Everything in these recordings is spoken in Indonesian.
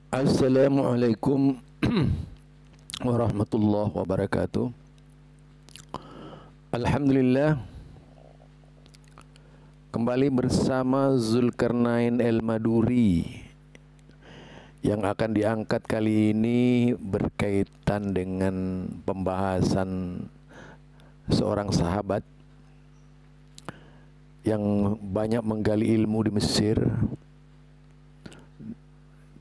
Assalamualaikum warahmatullahi wabarakatuh. Alhamdulillah, kembali bersama Zulkarnain El-Maduri. Yang akan diangkat kali ini berkaitan dengan pembahasan seorang sahabat yang banyak menggali ilmu di Mesir.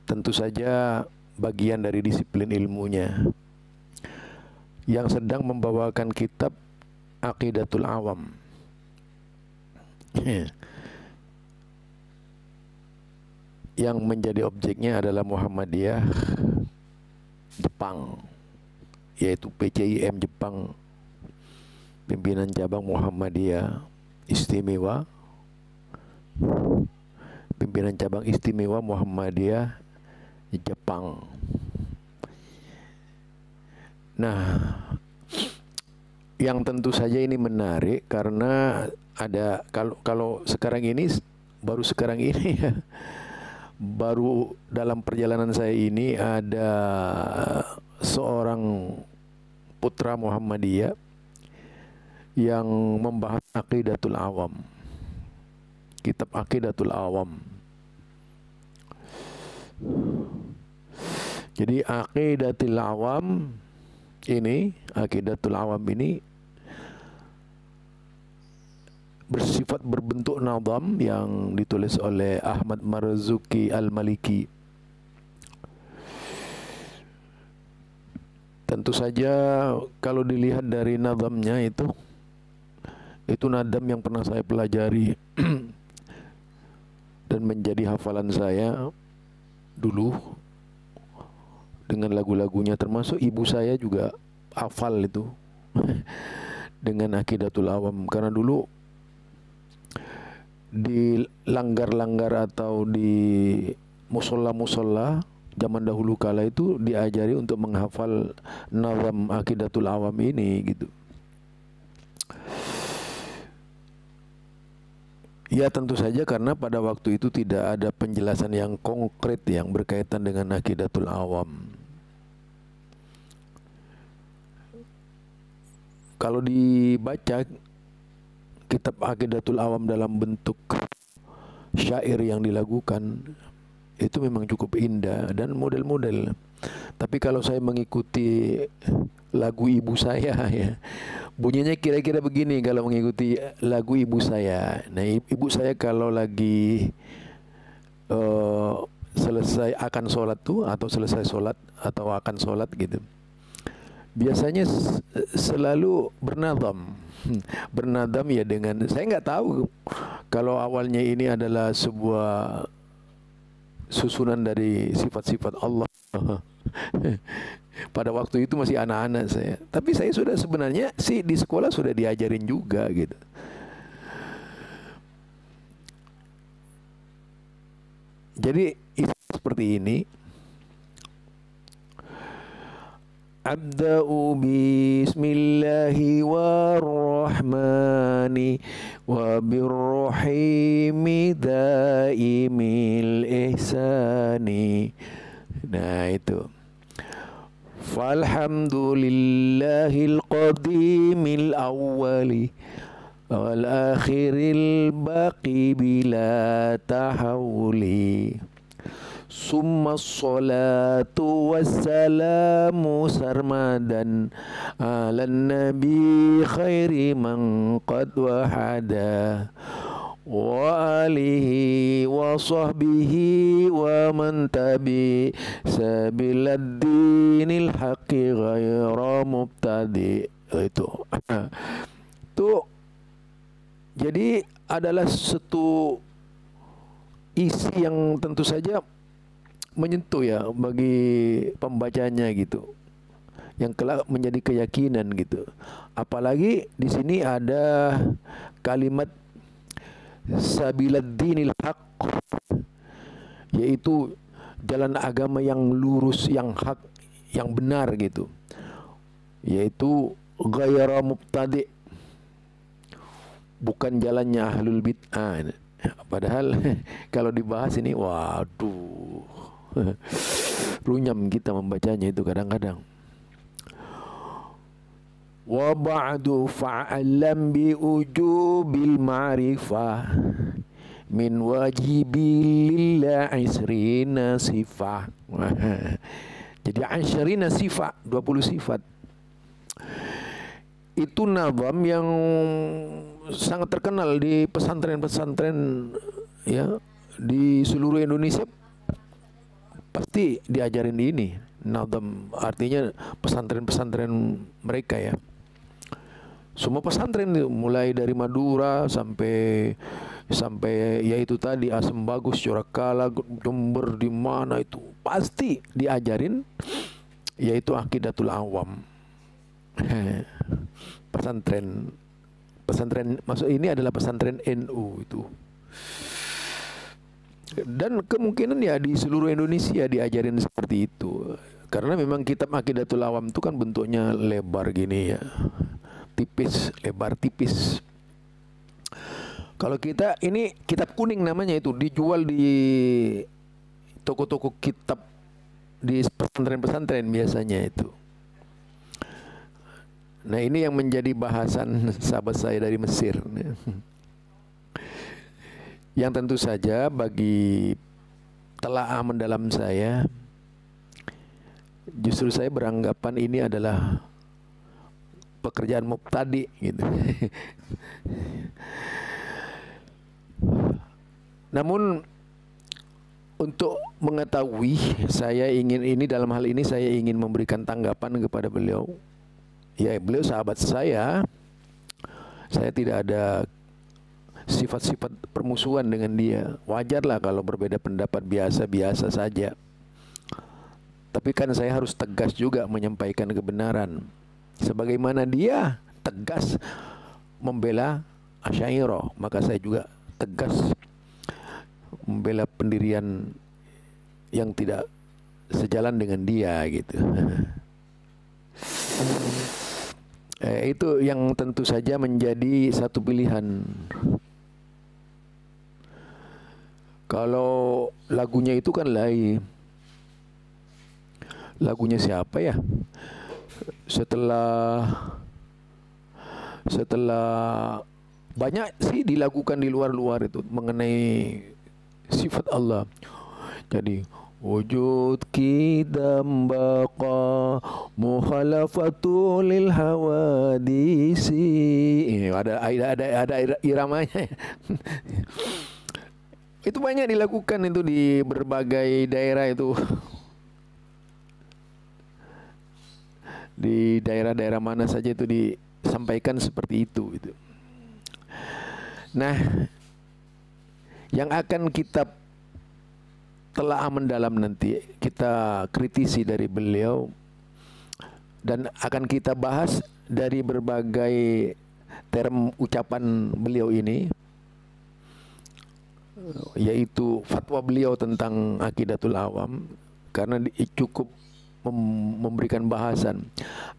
Tentu saja bagian dari disiplin ilmunya, yang sedang membawakan kitab Aqidatul Awam. Yang menjadi objeknya adalah Muhammadiyah Jepang, yaitu PCIM Jepang, pimpinan cabang Muhammadiyah Istimewa, pimpinan cabang Istimewa Muhammadiyah Jepang. Nah, yang tentu saja ini menarik karena ada kalau sekarang ini baru sekarang ini ya, baru dalam perjalanan saya ini ada seorang putra Muhammadiyah yang membahas Aqidatul Awam, kitab Aqidatul Awam. Jadi Aqidatul Awam ini bersifat berbentuk nazam yang ditulis oleh Ahmad Marzuki Al-Maliki. Tentu saja kalau dilihat dari nazamnya itu nadam yang pernah saya pelajari dan menjadi hafalan saya dulu dengan lagu-lagunya, termasuk ibu saya juga hafal itu dengan Aqidatul Awam, karena dulu di langgar-langgar atau di musola-musola zaman dahulu kala itu diajari untuk menghafal nazam Aqidatul Awam ini gitu. Ya tentu saja karena pada waktu itu tidak ada penjelasan yang konkret yang berkaitan dengan Aqidatul Awam. Kalau dibaca kitab Aqidatul Awam dalam bentuk syair yang dilakukan, itu memang cukup indah dan model-model. Tapi kalau saya mengikuti lagu ibu saya ya, bunyinya kira-kira begini kalau mengikuti lagu ibu saya. Nah, ibu saya kalau lagi selesai akan sholat tuh, atau selesai sholat atau akan sholat gitu, biasanya selalu bernadam. Bernadam ya dengan, saya nggak tahu kalau awalnya ini adalah sebuah susunan dari sifat-sifat Allah. Pada waktu itu masih anak-anak saya, tapi saya sudah sebenarnya sih di sekolah sudah diajarin juga gitu. Jadi seperti ini. Abda'u bismillahi warrahmani wa birrahimi daimil ihsani. Nah itu. Falhamdulillahil qadimil awwali wal akhiril baqi bila tahawuli. Summa salatu wassalamu sarmadan ala nabi khairi man qad wahada wa alihi wa sahbihi wa man tabi sabilad dinil haqqi ghaira mubtadi. Itu jadi adalah satu isi yang tentu saja menyentuh ya bagi pembacanya gitu, yang kelak menjadi keyakinan gitu. Apalagi di sini ada kalimat sabilad dinil haq, yaitu jalan agama yang lurus, yang hak, yang benar gitu, yaitu ghaira mubtadi, bukan jalannya ahlul bid'ah. Padahal kalau dibahas ini, waduh, Runyam kita membacanya itu kadang-kadang. Wa ba'du fa'alam bi ujubil ma'rifah min wajibil isrina sifah. Jadi isrina sifat, 20 sifat. Itu nazam yang sangat terkenal di pesantren-pesantren ya di seluruh Indonesia, pasti diajarin ini. Nazam artinya pesantren-pesantren mereka ya. Semua pesantren mulai dari Madura sampai yaitu tadi Asem Bagus, Corakala, Jember, di mana itu pasti diajarin yaitu Aqidatul Awam. Pesantren masuk ini adalah pesantren NU itu. Dan kemungkinan ya di seluruh Indonesia diajarin seperti itu. Karena memang kitab Aqidatul Awam itu kan bentuknya lebar gini ya. Tipis, lebar tipis. Kalau kita ini kitab kuning namanya, itu dijual di toko-toko kitab di pesantren-pesantren biasanya itu. Nah, ini yang menjadi bahasan sahabat saya dari Mesir. Yang tentu saja bagi telaah mendalam saya, justru saya beranggapan ini adalah pekerjaan mubtadi gitu. Namun untuk mengetahui, saya ingin ini dalam hal ini saya ingin memberikan tanggapan kepada beliau. Ya, beliau sahabat saya tidak ada sifat-sifat permusuhan dengan dia. Wajarlah kalau berbeda pendapat, biasa-biasa saja. Tapi kan saya harus tegas juga menyampaikan kebenaran. Sebagaimana dia tegas membela Asy'ariyah, maka saya juga tegas membela pendirian yang tidak sejalan dengan dia gitu. Itu yang tentu saja menjadi satu pilihan. Kalau lagunya itu kan lain. Lagunya siapa ya? Setelah banyak sih dilakukan di luar itu mengenai sifat Allah. Jadi wujud kidam baqa mukhalafatu lil hawadisi. Ini ada iramanya. Itu banyak dilakukan itu di berbagai daerah itu. Di daerah-daerah mana saja itu disampaikan seperti itu gitu. Nah, yang akan kita telaah mendalam nanti, kita kritisi dari beliau dan akan kita bahas dari berbagai term ucapan beliau ini, yaitu fatwa beliau tentang Aqidatul Awam, karena cukup memberikan bahasan.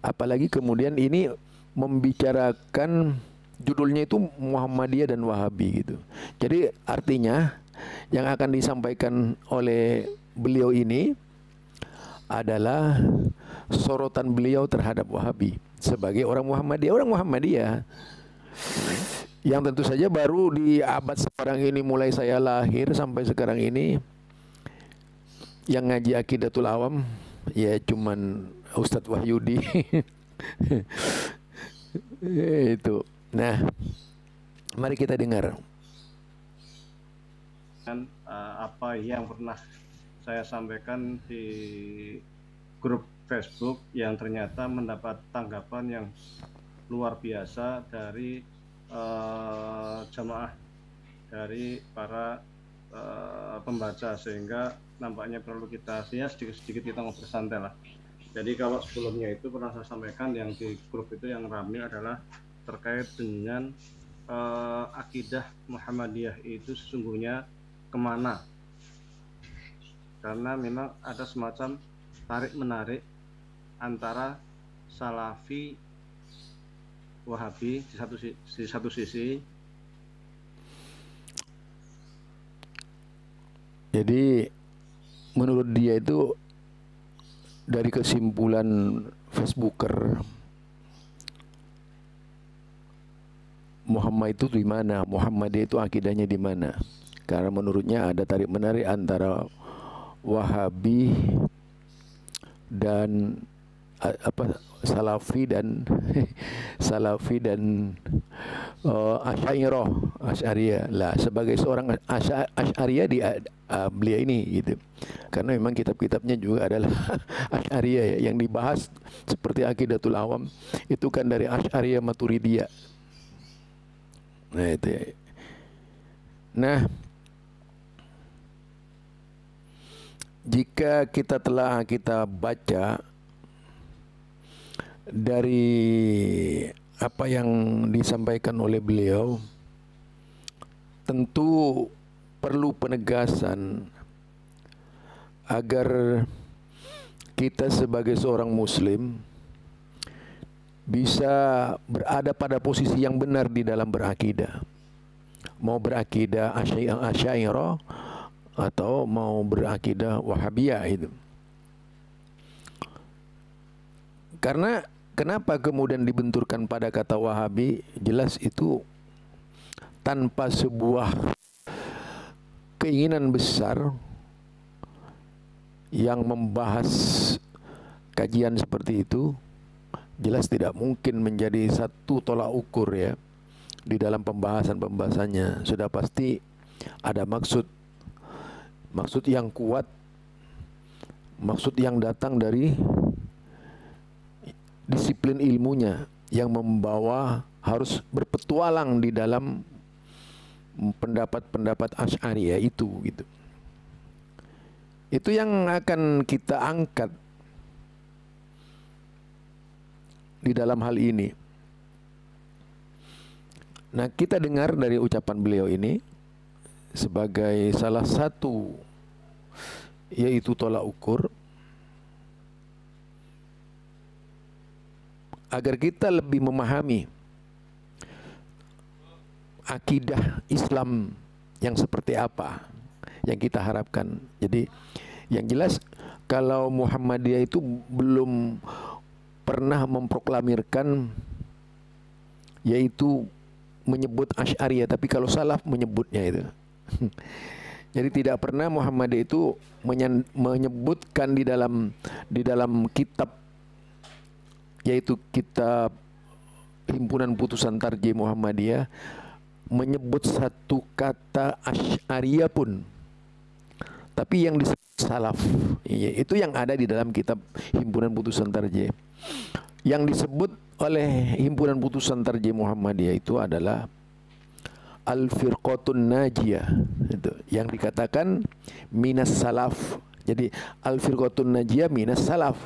Apalagi kemudian ini membicarakan judulnya itu Muhammadiyah dan Wahabi gitu. Jadi artinya yang akan disampaikan oleh beliau ini adalah sorotan beliau terhadap Wahabi sebagai orang Muhammadiyah yang tentu saja baru di abad sekarang ini, mulai saya lahir sampai sekarang ini yang ngaji Aqidatul Awam ya cuman Ustadz Wahyudi. Itu. Nah, mari kita dengar apa yang pernah saya sampaikan di grup Facebook yang ternyata mendapat tanggapan yang luar biasa dari jamaah, dari para pembaca, sehingga nampaknya perlu kita sedikit-sedikit kita ngobrol santai lah. Jadi kalau sebelumnya itu pernah saya sampaikan yang di grup itu yang ramai adalah terkait dengan akidah Muhammadiyah itu sesungguhnya kemana, karena memang ada semacam tarik-menarik antara Salafi Wahabi di satu sisi. Jadi menurut dia itu dari kesimpulan Facebooker, Muhammad itu di mana? Muhammadiyah itu akidahnya di mana? Karena menurutnya ada tarik menarik antara Wahabi dan Salafi dan Salafi dan Asy'ariyah lah. Sebagai seorang Asy'ariyah di beliau ini gitu. Karena memang kitab-kitabnya juga adalah Asy'ariyah ya, yang dibahas seperti Aqidatul Awam itu kan dari Asy'ariyah Maturidiyah. Nah itu ya. Nah, jika kita baca dari apa yang disampaikan oleh beliau, tentu perlu penegasan agar kita sebagai seorang muslim bisa berada pada posisi yang benar di dalam berakidah. Mau berakidah Asy'ariyah atau mau berakidah Wahabiyah itu. Karena kenapa kemudian dibenturkan pada kata Wahabi? Jelas itu tanpa sebuah keinginan besar yang membahas kajian seperti itu, jelas tidak mungkin menjadi satu tolak ukur ya di dalam pembahasannya. Sudah pasti ada maksud yang kuat, maksud yang datang dari disiplin ilmunya yang membawa harus berpetualang di dalam pendapat-pendapat Asy'ariyah itu gitu. Itu yang akan kita angkat di dalam hal ini. Nah, kita dengar dari ucapan beliau ini sebagai salah satu yaitu tolak ukur agar kita lebih memahami akidah Islam yang seperti apa yang kita harapkan. Jadi yang jelas kalau Muhammadiyah itu belum pernah memproklamirkan yaitu menyebut Asy'ariyah, tapi kalau salaf menyebutnya itu. Jadi tidak pernah Muhammadiyah itu menyebutkan di dalam kitab yaitu kitab Himpunan Putusan Tarjih Muhammadiyah menyebut satu kata Asy'ariyah pun. Tapi yang disebut salaf itu yang ada di dalam kitab Himpunan Putusan Tarjih. Yang disebut oleh Himpunan Putusan Tarjih Muhammadiyah itu adalah Al-Firqatun Najiyah, itu yang dikatakan minas salaf. Jadi Al-Firqatun Najiyah minas salaf,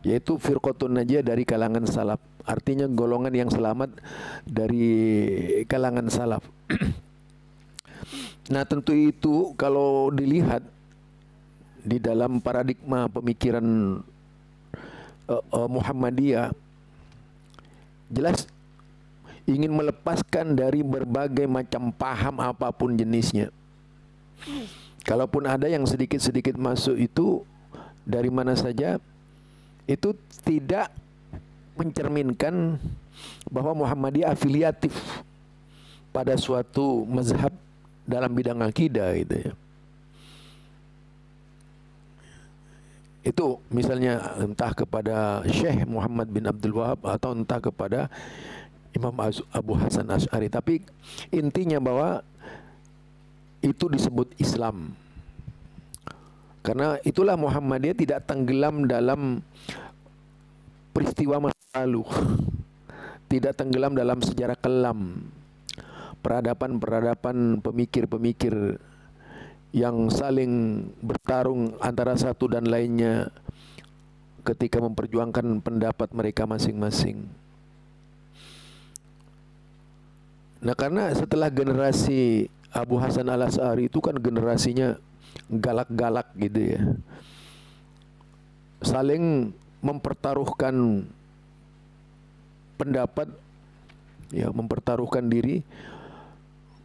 yaitu Firqatun Najiyah dari kalangan salaf, artinya golongan yang selamat dari kalangan salaf. Nah, tentu itu kalau dilihat di dalam paradigma pemikiran Muhammadiyah, jelas ingin melepaskan dari berbagai macam paham apapun jenisnya. Kalaupun ada yang sedikit-sedikit masuk itu dari mana saja, itu tidak mencerminkan bahwa Muhammadiyah afiliatif pada suatu mazhab dalam bidang akidah gitu ya. Itu misalnya entah kepada Syekh Muhammad bin Abdul Wahab atau entah kepada Imam Abu Hasan Asy'ari, tapi intinya bahwa itu disebut Islam. Karena itulah Muhammadiyah tidak tenggelam dalam peristiwa masa lalu, tidak tenggelam dalam sejarah kelam, peradaban-peradaban pemikir-pemikir yang saling bertarung antara satu dan lainnya ketika memperjuangkan pendapat mereka masing-masing. Nah, karena setelah generasi Abu Hasan Al-Asy'ari itu kan generasinya galak-galak gitu ya, saling mempertaruhkan pendapat, ya, mempertaruhkan diri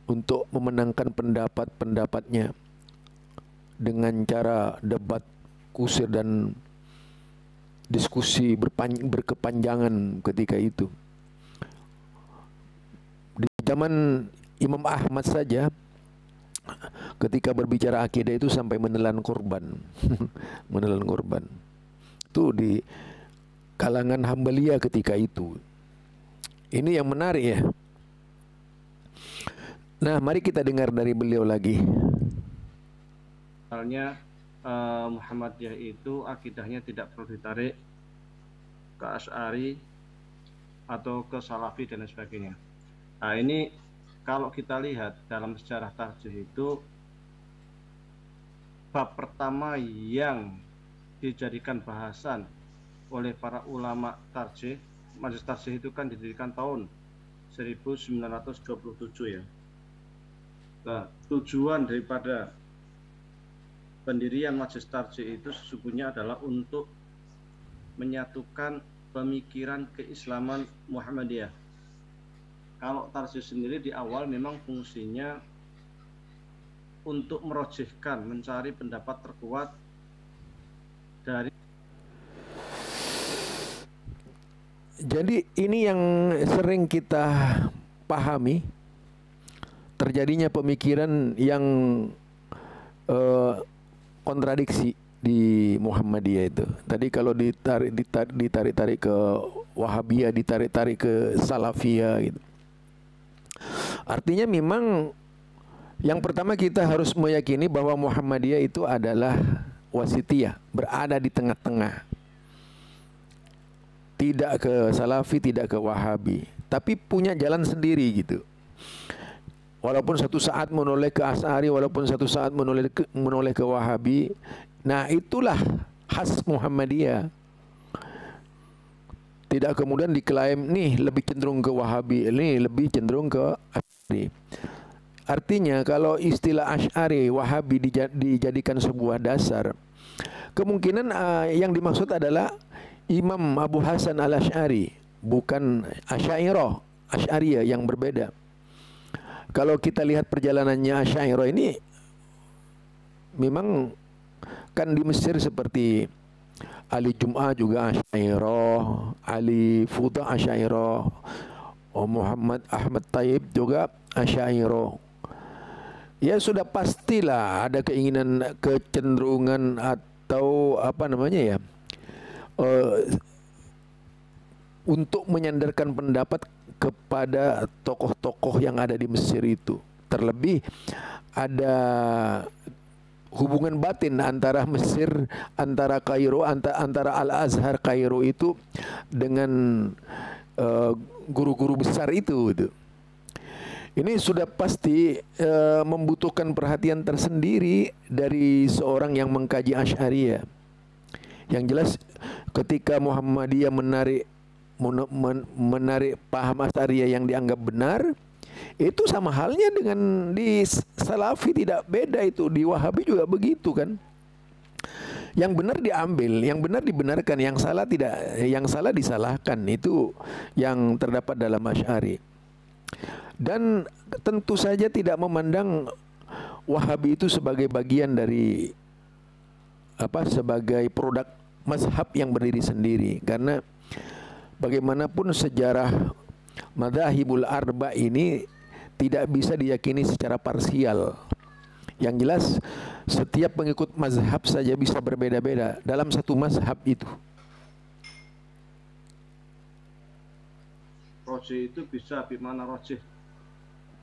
untuk memenangkan pendapat-pendapatnya. dengan cara debat kusir dan diskusi berkepanjangan ketika itu. Di zaman Imam Ahmad saja ketika berbicara akidah itu sampai menelan korban. Menelan korban. Itu di kalangan Hambaliyah ketika itu. Ini yang menarik ya. Nah, mari kita dengar dari beliau lagi. Misalnya Muhammadiyah itu akidahnya tidak perlu ditarik ke Asy'ari atau ke Salafi dan lain sebagainya. Nah, ini kalau kita lihat dalam sejarah tarjih itu, bab pertama yang dijadikan bahasan oleh para ulama tarjih, majelis tarjih itu kan didirikan tahun 1927 ya. Nah, tujuan daripada pendirian majelis tarjih itu sesungguhnya adalah untuk menyatukan pemikiran keislaman Muhammadiyah. Kalau tarjih sendiri di awal memang fungsinya untuk merojihkan, mencari pendapat terkuat dari. Jadi ini yang sering kita pahami, terjadinya pemikiran yang kontradiksi di Muhammadiyah itu. Tadi kalau ditarik-tarik ke Wahabiyah, ditarik-tarik ke Salafiyah gitu. Artinya memang yang pertama kita harus meyakini bahwa Muhammadiyah itu adalah wasitiyah, berada di tengah-tengah. Tidak ke Salafi, tidak ke Wahabi, tapi punya jalan sendiri gitu. Walaupun satu saat menoleh ke Asy'ari, walaupun satu saat menoleh ke Wahabi. Nah, itulah khas Muhammadiyah. Tidak kemudian diklaim nih lebih cenderung ke Wahabi, ini lebih cenderung ke Asy'ari. Artinya kalau istilah Asy'ari, Wahabi dijadikan sebuah dasar, kemungkinan yang dimaksud adalah Imam Abu Hasan al-Asy'ari, bukan Asy'ariyah yang berbeda. Kalau kita lihat perjalanannya Asy'ariyah ini, memang kan di Mesir seperti Ali Jum'ah juga Asy'ariyah, Ali Fuda Asy'ariyah, Muhammad Ahmad Taib juga Asy'ariyah. Ya sudah pastilah ada keinginan, kecenderungan atau apa namanya ya, untuk menyandarkan pendapat kepada tokoh-tokoh yang ada di Mesir itu. Terlebih ada hubungan batin antara Mesir, antara Kairo, antara Al-Azhar Kairo itu dengan guru-guru besar itu gitu. Ini sudah pasti membutuhkan perhatian tersendiri dari seorang yang mengkaji Asy'ariyah. Yang jelas ketika Muhammadiyah menarik paham Asy'ariyah yang dianggap benar, itu sama halnya dengan di Salafi, tidak beda itu. Di Wahabi juga begitu kan. Yang benar diambil, yang benar dibenarkan, yang salah tidak, yang salah disalahkan. Itu yang terdapat dalam Asy'ari. Dan tentu saja tidak memandang Wahabi itu sebagai bagian dari sebagai produk mazhab yang berdiri sendiri, karena bagaimanapun sejarah madzhabul arba ini tidak bisa diyakini secara parsial. Yang jelas setiap pengikut mazhab saja bisa berbeda-beda dalam satu mazhab itu. Rojih itu bisa bimana rojih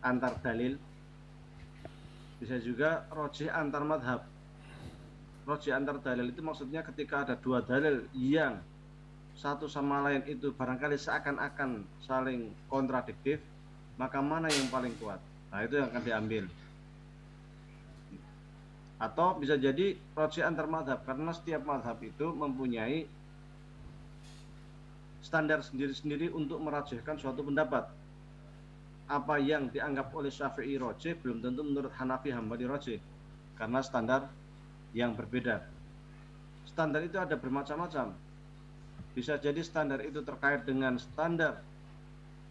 antar dalil, bisa juga rojih antar madhab. Rojih antar dalil itu maksudnya ketika ada dua dalil yang satu sama lain itu barangkali seakan-akan saling kontradiktif, maka mana yang paling kuat? Nah, itu yang akan diambil. Atau bisa jadi rojih antar madhab, karena setiap madhab itu mempunyai standar sendiri-sendiri untuk merajihkan suatu pendapat. Apa yang dianggap oleh Syafi'i rojih belum tentu menurut Hanafi Hambali rojih, karena standar yang berbeda. Standar itu ada bermacam-macam. Bisa jadi standar itu terkait dengan standar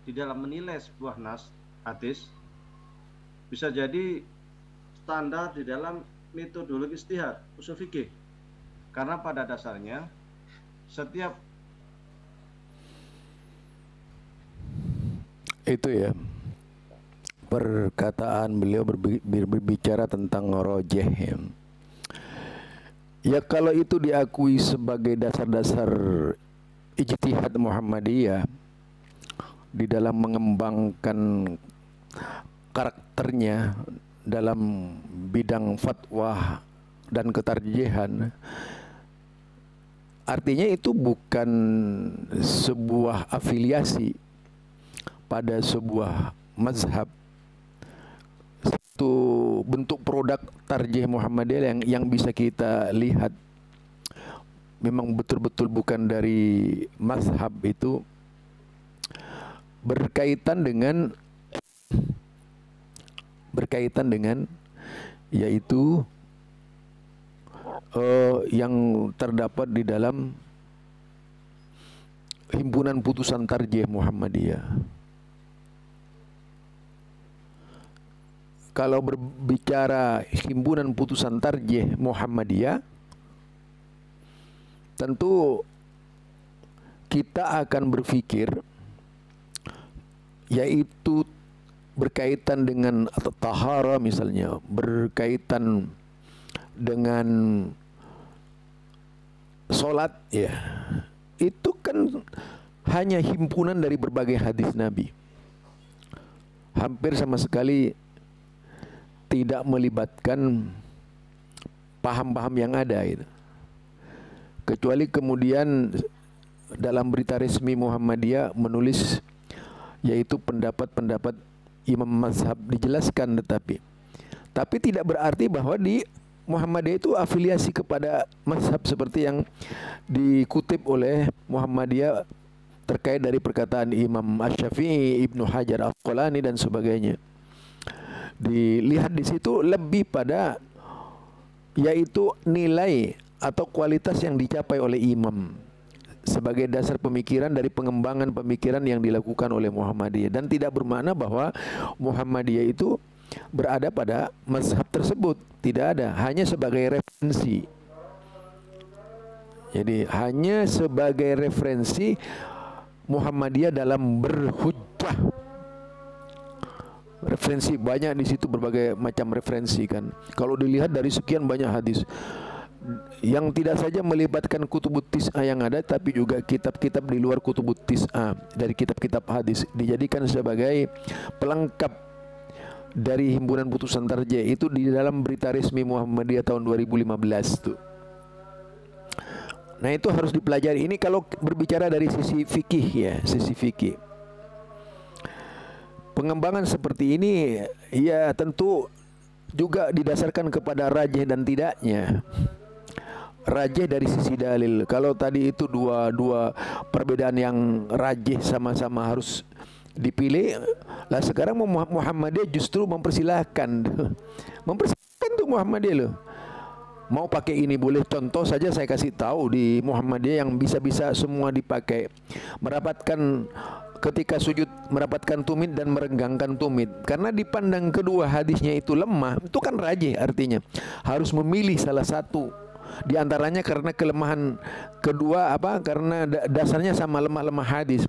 di dalam menilai sebuah nas hadis. Bisa jadi standar di dalam metodologi ijtihad usul fikih. Karena pada dasarnya setiap itu ya perkataan beliau berbicara tentang rojeh ya. Ya kalau itu diakui sebagai dasar-dasar ijtihad Muhammadiyah di dalam mengembangkan karakternya dalam bidang fatwa dan ketarjihan, artinya itu bukan sebuah afiliasi pada sebuah mazhab, satu bentuk produk tarjih Muhammadiyah yang bisa kita lihat memang betul-betul bukan dari mazhab itu, berkaitan dengan yaitu yang terdapat di dalam himpunan putusan tarjih Muhammadiyah. Kalau berbicara himpunan putusan tarjih Muhammadiyah, tentu kita akan berpikir yaitu berkaitan dengan tahara misalnya, berkaitan dengan sholat ya, itu kan hanya himpunan dari berbagai hadis Nabi, hampir sama sekali tidak melibatkan paham-paham yang ada itu. Kecuali kemudian dalam berita resmi Muhammadiyah menulis yaitu pendapat-pendapat imam mazhab dijelaskan, tapi tidak berarti bahwa di Muhammadiyah itu afiliasi kepada mazhab seperti yang dikutip oleh Muhammadiyah terkait dari perkataan Imam Asy-Syafi'i, Ibnu Hajar Al-Asqalani dan sebagainya. Dilihat di situ lebih pada yaitu nilai atau kualitas yang dicapai oleh imam sebagai dasar pemikiran dari pengembangan pemikiran yang dilakukan oleh Muhammadiyah, dan tidak bermakna bahwa Muhammadiyah itu berada pada mazhab tersebut, tidak ada, hanya sebagai referensi. Jadi hanya sebagai referensi Muhammadiyah dalam berhujjah. Referensi banyak di situ, berbagai macam referensi kan. Kalau dilihat dari sekian banyak hadis yang tidak saja melibatkan kutubut tis'ah yang ada, tapi juga kitab-kitab di luar kutubut tis'ah dari kitab-kitab hadis dijadikan sebagai pelengkap dari himpunan putusan tarjih itu di dalam berita resmi Muhammadiyah tahun 2015 tuh. Nah itu harus dipelajari. Ini kalau berbicara dari sisi fikih ya, sisi fikih. Pengembangan seperti ini ya tentu juga didasarkan kepada rajih dan tidaknya. Rajih dari sisi dalil. Kalau tadi itu dua perbedaan yang rajih sama-sama harus dipilih, lah sekarang Muhammadiyah justru mempersilahkan tuh Muhammadiyah loh. Mau pakai ini boleh. Contoh saja saya kasih tahu di Muhammadiyah yang bisa-bisa semua dipakai. Merapatkan ketika sujud, merapatkan tumit dan merenggangkan tumit. Karena dipandang kedua hadisnya itu lemah, itu kan rajih, artinya harus memilih salah satu di antaranya karena kelemahan kedua karena dasarnya sama lemah hadis,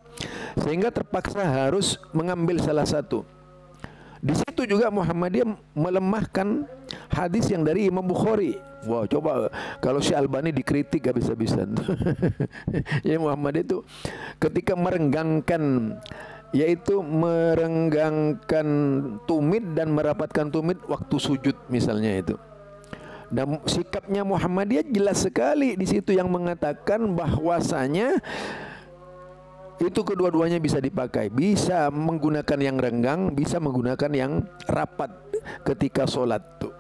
sehingga terpaksa harus mengambil salah satu. Di situ juga Muhammadiyah melemahkan hadis yang dari Imam Bukhari. Wow, coba kalau Syekh Albani dikritik habis-habisan. Ya Muhammadiyah itu ketika merenggangkan, yaitu merenggangkan tumit dan merapatkan tumit waktu sujud misalnya itu. Dan sikapnya Muhammadiyah jelas sekali di situ yang mengatakan bahwasanya itu kedua-duanya bisa dipakai, bisa menggunakan yang renggang, bisa menggunakan yang rapat ketika sholat tuh.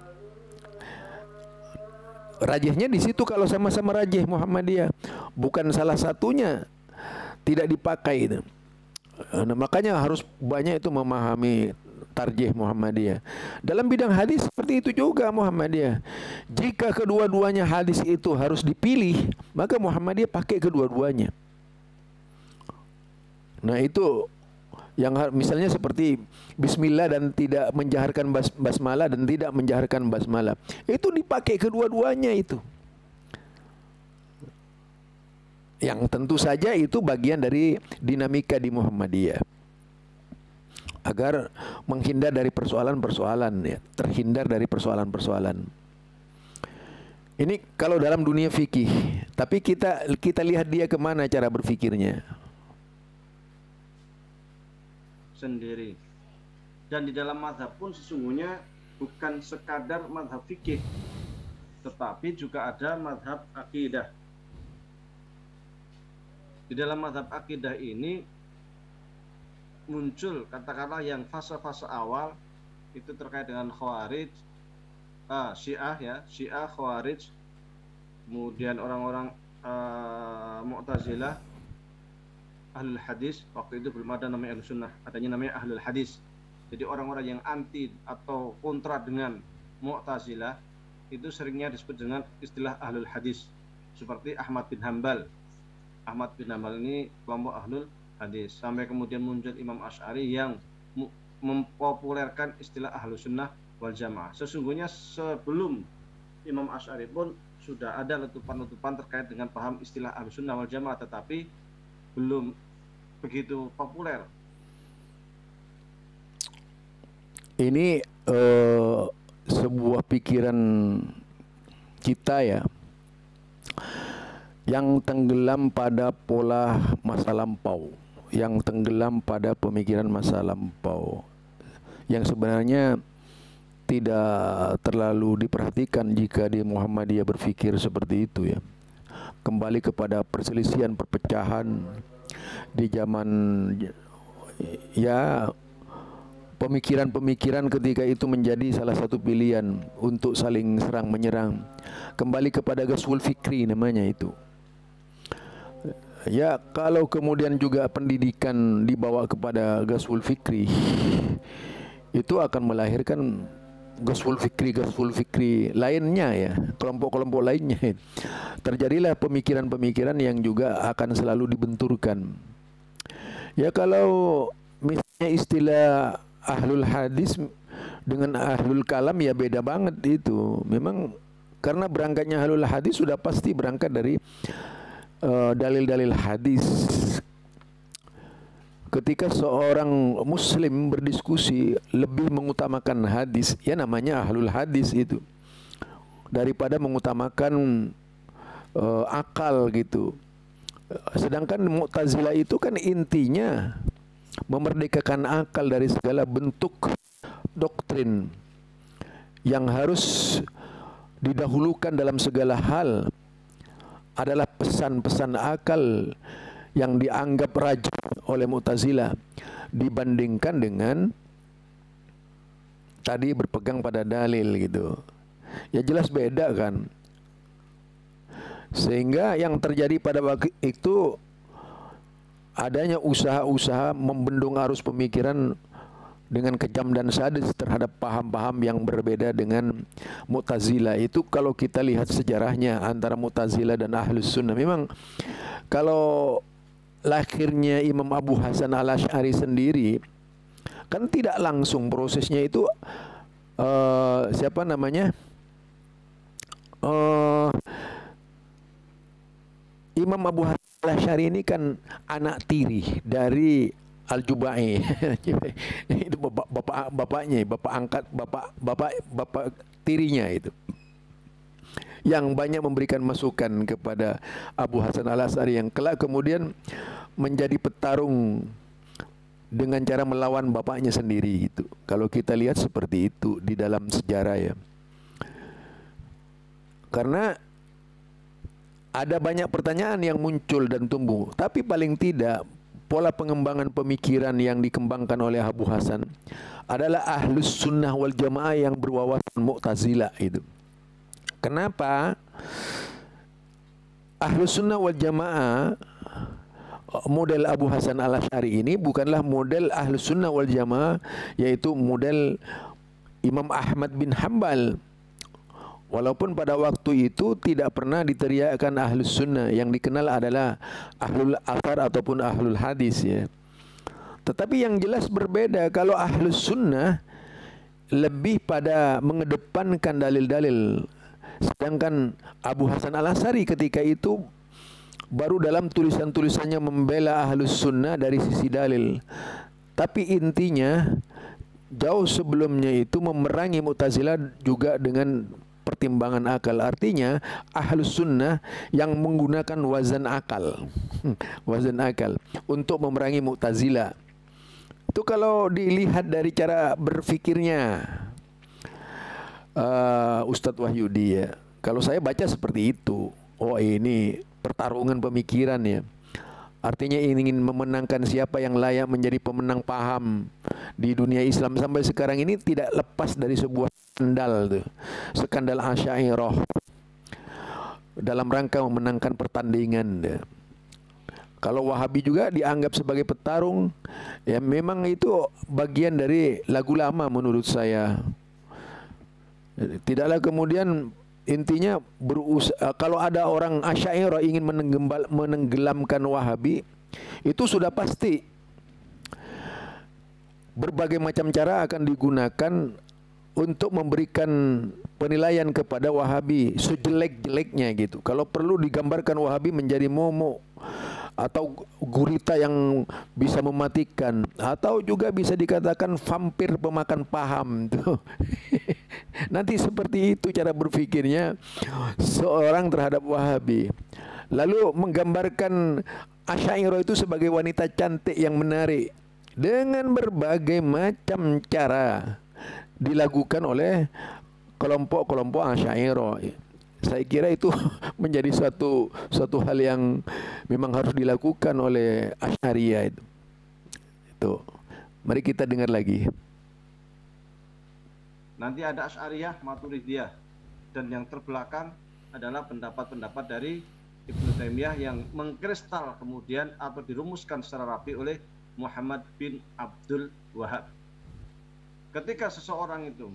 Rajihnya di situ kalau sama-sama rajih Muhammadiyah, bukan salah satunya tidak dipakai itu. Nah, makanya harus banyak itu memahami tarjih Muhammadiyah. Dalam bidang hadis seperti itu juga Muhammadiyah. Jika kedua-duanya hadis itu harus dipilih, maka Muhammadiyah pakai kedua-duanya. Nah itu Yang misalnya seperti bismillah dan tidak menjaharkan basmalah dan tidak menjaharkan basmalah. Itu dipakai kedua-duanya itu. Yang tentu saja itu bagian dari dinamika di Muhammadiyah. Agar menghindar dari persoalan-persoalan, ya, terhindar dari persoalan-persoalan. Ini kalau dalam dunia fikih, tapi kita lihat dia kemana cara berfikirnya sendiri. Dan di dalam mazhab pun sesungguhnya bukan sekadar mazhab fikih, tetapi juga ada mazhab akidah. Di dalam mazhab akidah ini muncul katakanlah yang fase-fase awal itu terkait dengan Khawarij, Syiah ya, Syiah, Khawarij, kemudian orang-orang Mu'tazilah, Ahlul Hadis. Waktu itu belum ada namanya Ahlus Sunnah, adanya namanya Ahlul Hadis. Jadi orang-orang yang anti atau kontra dengan Mu'tazilah itu seringnya disebut dengan istilah Ahlul Hadis, seperti Ahmad bin Hambal. Ahmad bin Hambal ini kelompok Ahlul Hadis. Sampai kemudian muncul Imam Asy'ari yang mempopulerkan istilah Ahlus Sunnah wal Jamaah. Sesungguhnya sebelum Imam Asy'ari pun sudah ada letupan-letupan terkait dengan paham istilah Ahlus Sunnah wal Jamaah, tetapi belum begitu populer. Ini sebuah pikiran kita ya, yang tenggelam pada pola masa lampau, yang tenggelam pada pemikiran masa lampau, yang sebenarnya tidak terlalu diperhatikan jika di Muhammadiyah berpikir seperti itu ya. Kembali kepada perselisihan, perpecahan di zaman ya, pemikiran-pemikiran ketika itu menjadi salah satu pilihan untuk saling serang menyerang. Kembali kepada ghazwul fikri namanya itu. Ya, kalau kemudian juga pendidikan dibawa kepada ghazwul fikri, itu akan melahirkan ghazwul fikri lainnya ya, kelompok-kelompok lainnya. Terjadilah pemikiran-pemikiran yang juga akan selalu dibenturkan. Ya, kalau misalnya istilah Ahlul Hadis dengan Ahlul Kalam ya beda banget itu. Memang karena berangkatnya Ahlul Hadis sudah pasti berangkat dari dalil-dalil hadis. Ketika seorang muslim berdiskusi lebih mengutamakan hadis, ya namanya Ahlul Hadis itu, daripada mengutamakan akal gitu. Sedangkan Mu'tazilah itu kan intinya memerdekakan akal dari segala bentuk doktrin yang harus didahulukan dalam segala hal adalah pesan-pesan akal yang dianggap rajin oleh Mu'tazilah dibandingkan dengan tadi berpegang pada dalil gitu. Ya jelas beda kan. Sehingga yang terjadi pada waktu itu adanya usaha-usaha membendung arus pemikiran dengan kejam dan sadis terhadap paham-paham yang berbeda dengan Mu'tazilah. Itu kalau kita lihat sejarahnya antara Mu'tazilah dan Ahlus Sunnah, memang kalau lahirnya Imam Abu Hasan al-Asy'ari sendiri kan tidak langsung prosesnya itu siapa namanya Imam Abu Hasan al-Asy'ari ini kan anak tiri dari Al-Jubai. Itu bapaknya, bapak angkat, bapak tirinya itu, yang banyak memberikan masukan kepada Abu Hasan al-Asy'ari yang kelak kemudian menjadi petarung dengan cara melawan bapaknya sendiri itu. Kalau kita lihat seperti itu di dalam sejarah ya. Karena ada banyak pertanyaan yang muncul dan tumbuh, tapi paling tidak pola pengembangan pemikiran yang dikembangkan oleh Abu Hasan adalah Ahlus Sunnah wal Jamaah yang berwawasan Mu'tazilah itu. Kenapa? Ahlus Sunnah wal Jamaah model Abu Hasan al-Asy'ari ini bukanlah model Ahlus Sunnah wal Jamaah, yaitu model Imam Ahmad bin Hambal. Walaupun pada waktu itu tidak pernah diteriakkan Ahlus Sunnah, yang dikenal adalah Ahlul Athar ataupun Ahlul Hadis ya. Tetapi yang jelas berbeda. Kalau Ahlus Sunnah lebih pada mengedepankan dalil-dalil, sedangkan Abu Hasan Al-Asy'ari ketika itu baru dalam tulisan-tulisannya membela Ahlus Sunnah dari sisi dalil. Tapi intinya jauh sebelumnya itu memerangi Mu'tazilah juga dengan pertimbangan akal. Artinya Ahlus Sunnah yang menggunakan wazan akal wazan akal untuk memerangi Mu'tazilah. Itu kalau dilihat dari cara berfikirnya Ustadz Wahyudi ya. Kalau saya baca seperti itu, oh ini pertarungan pemikiran ya. Artinya ingin memenangkan siapa yang layak menjadi pemenang paham di dunia Islam. Sampai sekarang ini tidak lepas dari sebuah skandal tuh. Skandal Asy'ariyah dalam rangka memenangkan pertandingan tuh. Kalau Wahabi juga dianggap sebagai petarung, ya memang itu bagian dari lagu lama menurut saya. Tidaklah kemudian intinya kalau ada orang Asy'ariyah ingin menenggelamkan Wahabi, itu sudah pasti berbagai macam cara akan digunakan untuk memberikan penilaian kepada Wahabi sejelek-jeleknya gitu. Kalau perlu digambarkan Wahabi menjadi momok atau gurita yang bisa mematikan, atau juga bisa dikatakan vampir pemakan paham tuh. Nanti seperti itu cara berpikirnya seorang terhadap Wahabi. Lalu menggambarkan Asy'ariyah itu sebagai wanita cantik yang menarik dengan berbagai macam cara dilakukan oleh kelompok-kelompok Asy'ariyah. Saya kira itu menjadi suatu hal yang memang harus dilakukan oleh Asy'ariyah itu. Itu. Mari kita dengar lagi. Nanti ada Asy'ariyah, Maturidiyah, dan yang terbelakang adalah pendapat-pendapat dari Ibnu Taimiyah yang mengkristal kemudian atau dirumuskan secara rapi oleh Muhammad bin Abdul Wahab. Ketika seseorang itu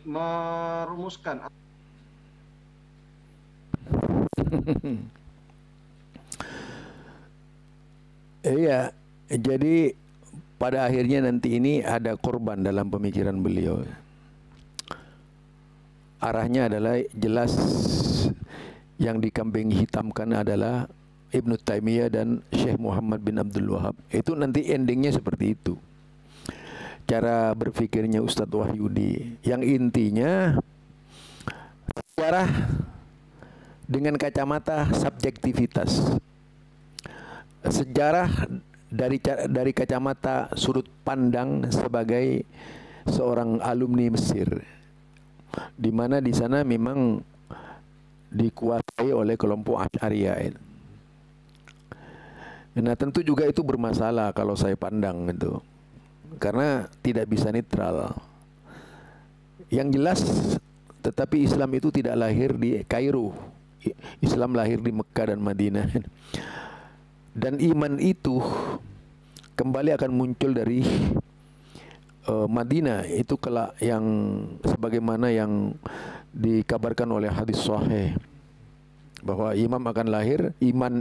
merumuskan iya, jadi pada akhirnya nanti ini ada korban dalam pemikiran beliau. Arahnya adalah jelas yang dikambing hitamkan adalah Ibnu Taimiyah dan Syekh Muhammad bin Abdul Wahab. Itu nanti endingnya seperti itu. Cara berpikirnya Ustadz Wahyudi yang intinya sejarah dengan kacamata subjektivitas, sejarah dari kacamata sudut pandang sebagai seorang alumni Mesir, di mana di sana memang dikuasai oleh kelompok Asy'ariyah. Nah tentu juga itu bermasalah kalau saya pandang itu, karena tidak bisa netral. Yang jelas, tetapi Islam itu tidak lahir di Kairo. Islam lahir di Mekah dan Madinah. Dan iman itu kembali akan muncul dari Madinah. Itu kelak yang sebagaimana yang dikabarkan oleh hadis sahih, bahwa iman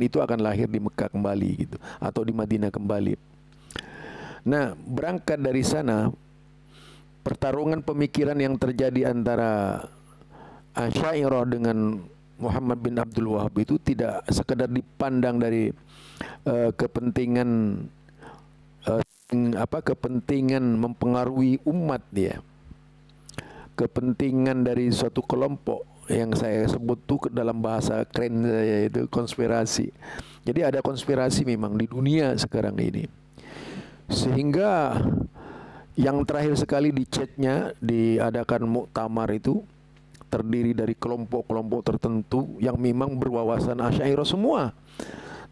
itu akan lahir di Mekah kembali gitu, atau di Madinah kembali. Nah, berangkat dari sana, pertarungan pemikiran yang terjadi antara Asy'ariyah dengan Muhammad bin Abdul Wahab itu tidak sekedar dipandang dari kepentingan kepentingan mempengaruhi umat dia, kepentingan dari suatu kelompok yang saya sebut tuh dalam bahasa keren saya itu konspirasi. Jadi ada konspirasi memang di dunia sekarang ini, sehingga yang terakhir sekali di chatnya diadakan muktamar itu terdiri dari kelompok-kelompok tertentu yang memang berwawasan Asy'ariyah semua.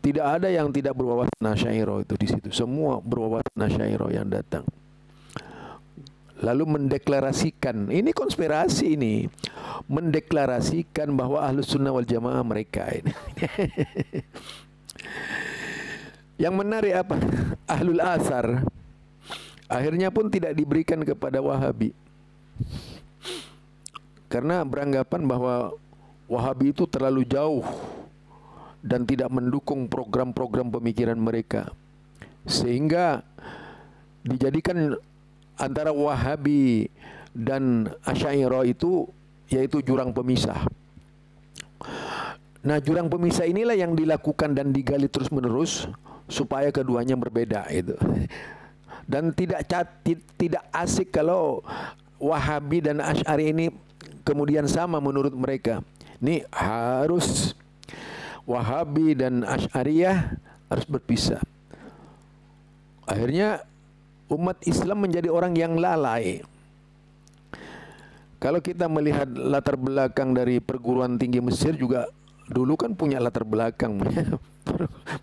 Tidak ada yang tidak berwawasan Asy'ariyah itu di situ. Semua berwawasan Asy'ariyah yang datang. Lalu mendeklarasikan, ini konspirasi ini, mendeklarasikan bahwa Ahlus Sunnah wal Jamaah mereka ini. Yang menarik apa? Ahlul Athar akhirnya pun tidak diberikan kepada Wahabi, karena beranggapan bahwa Wahabi itu terlalu jauh dan tidak mendukung program-program pemikiran mereka, sehingga dijadikan antara Wahabi dan Asy'ariyah itu yaitu jurang pemisah. Nah, jurang pemisah inilah yang dilakukan dan digali terus-menerus supaya keduanya berbeda itu. Dan tidak asik kalau Wahabi dan Asy'ari ini kemudian sama menurut mereka. Ini harus Wahabi dan Asy'ariyah harus berpisah. Akhirnya umat Islam menjadi orang yang lalai. Kalau kita melihat latar belakang dari perguruan tinggi Mesir juga dulu kan punya latar belakang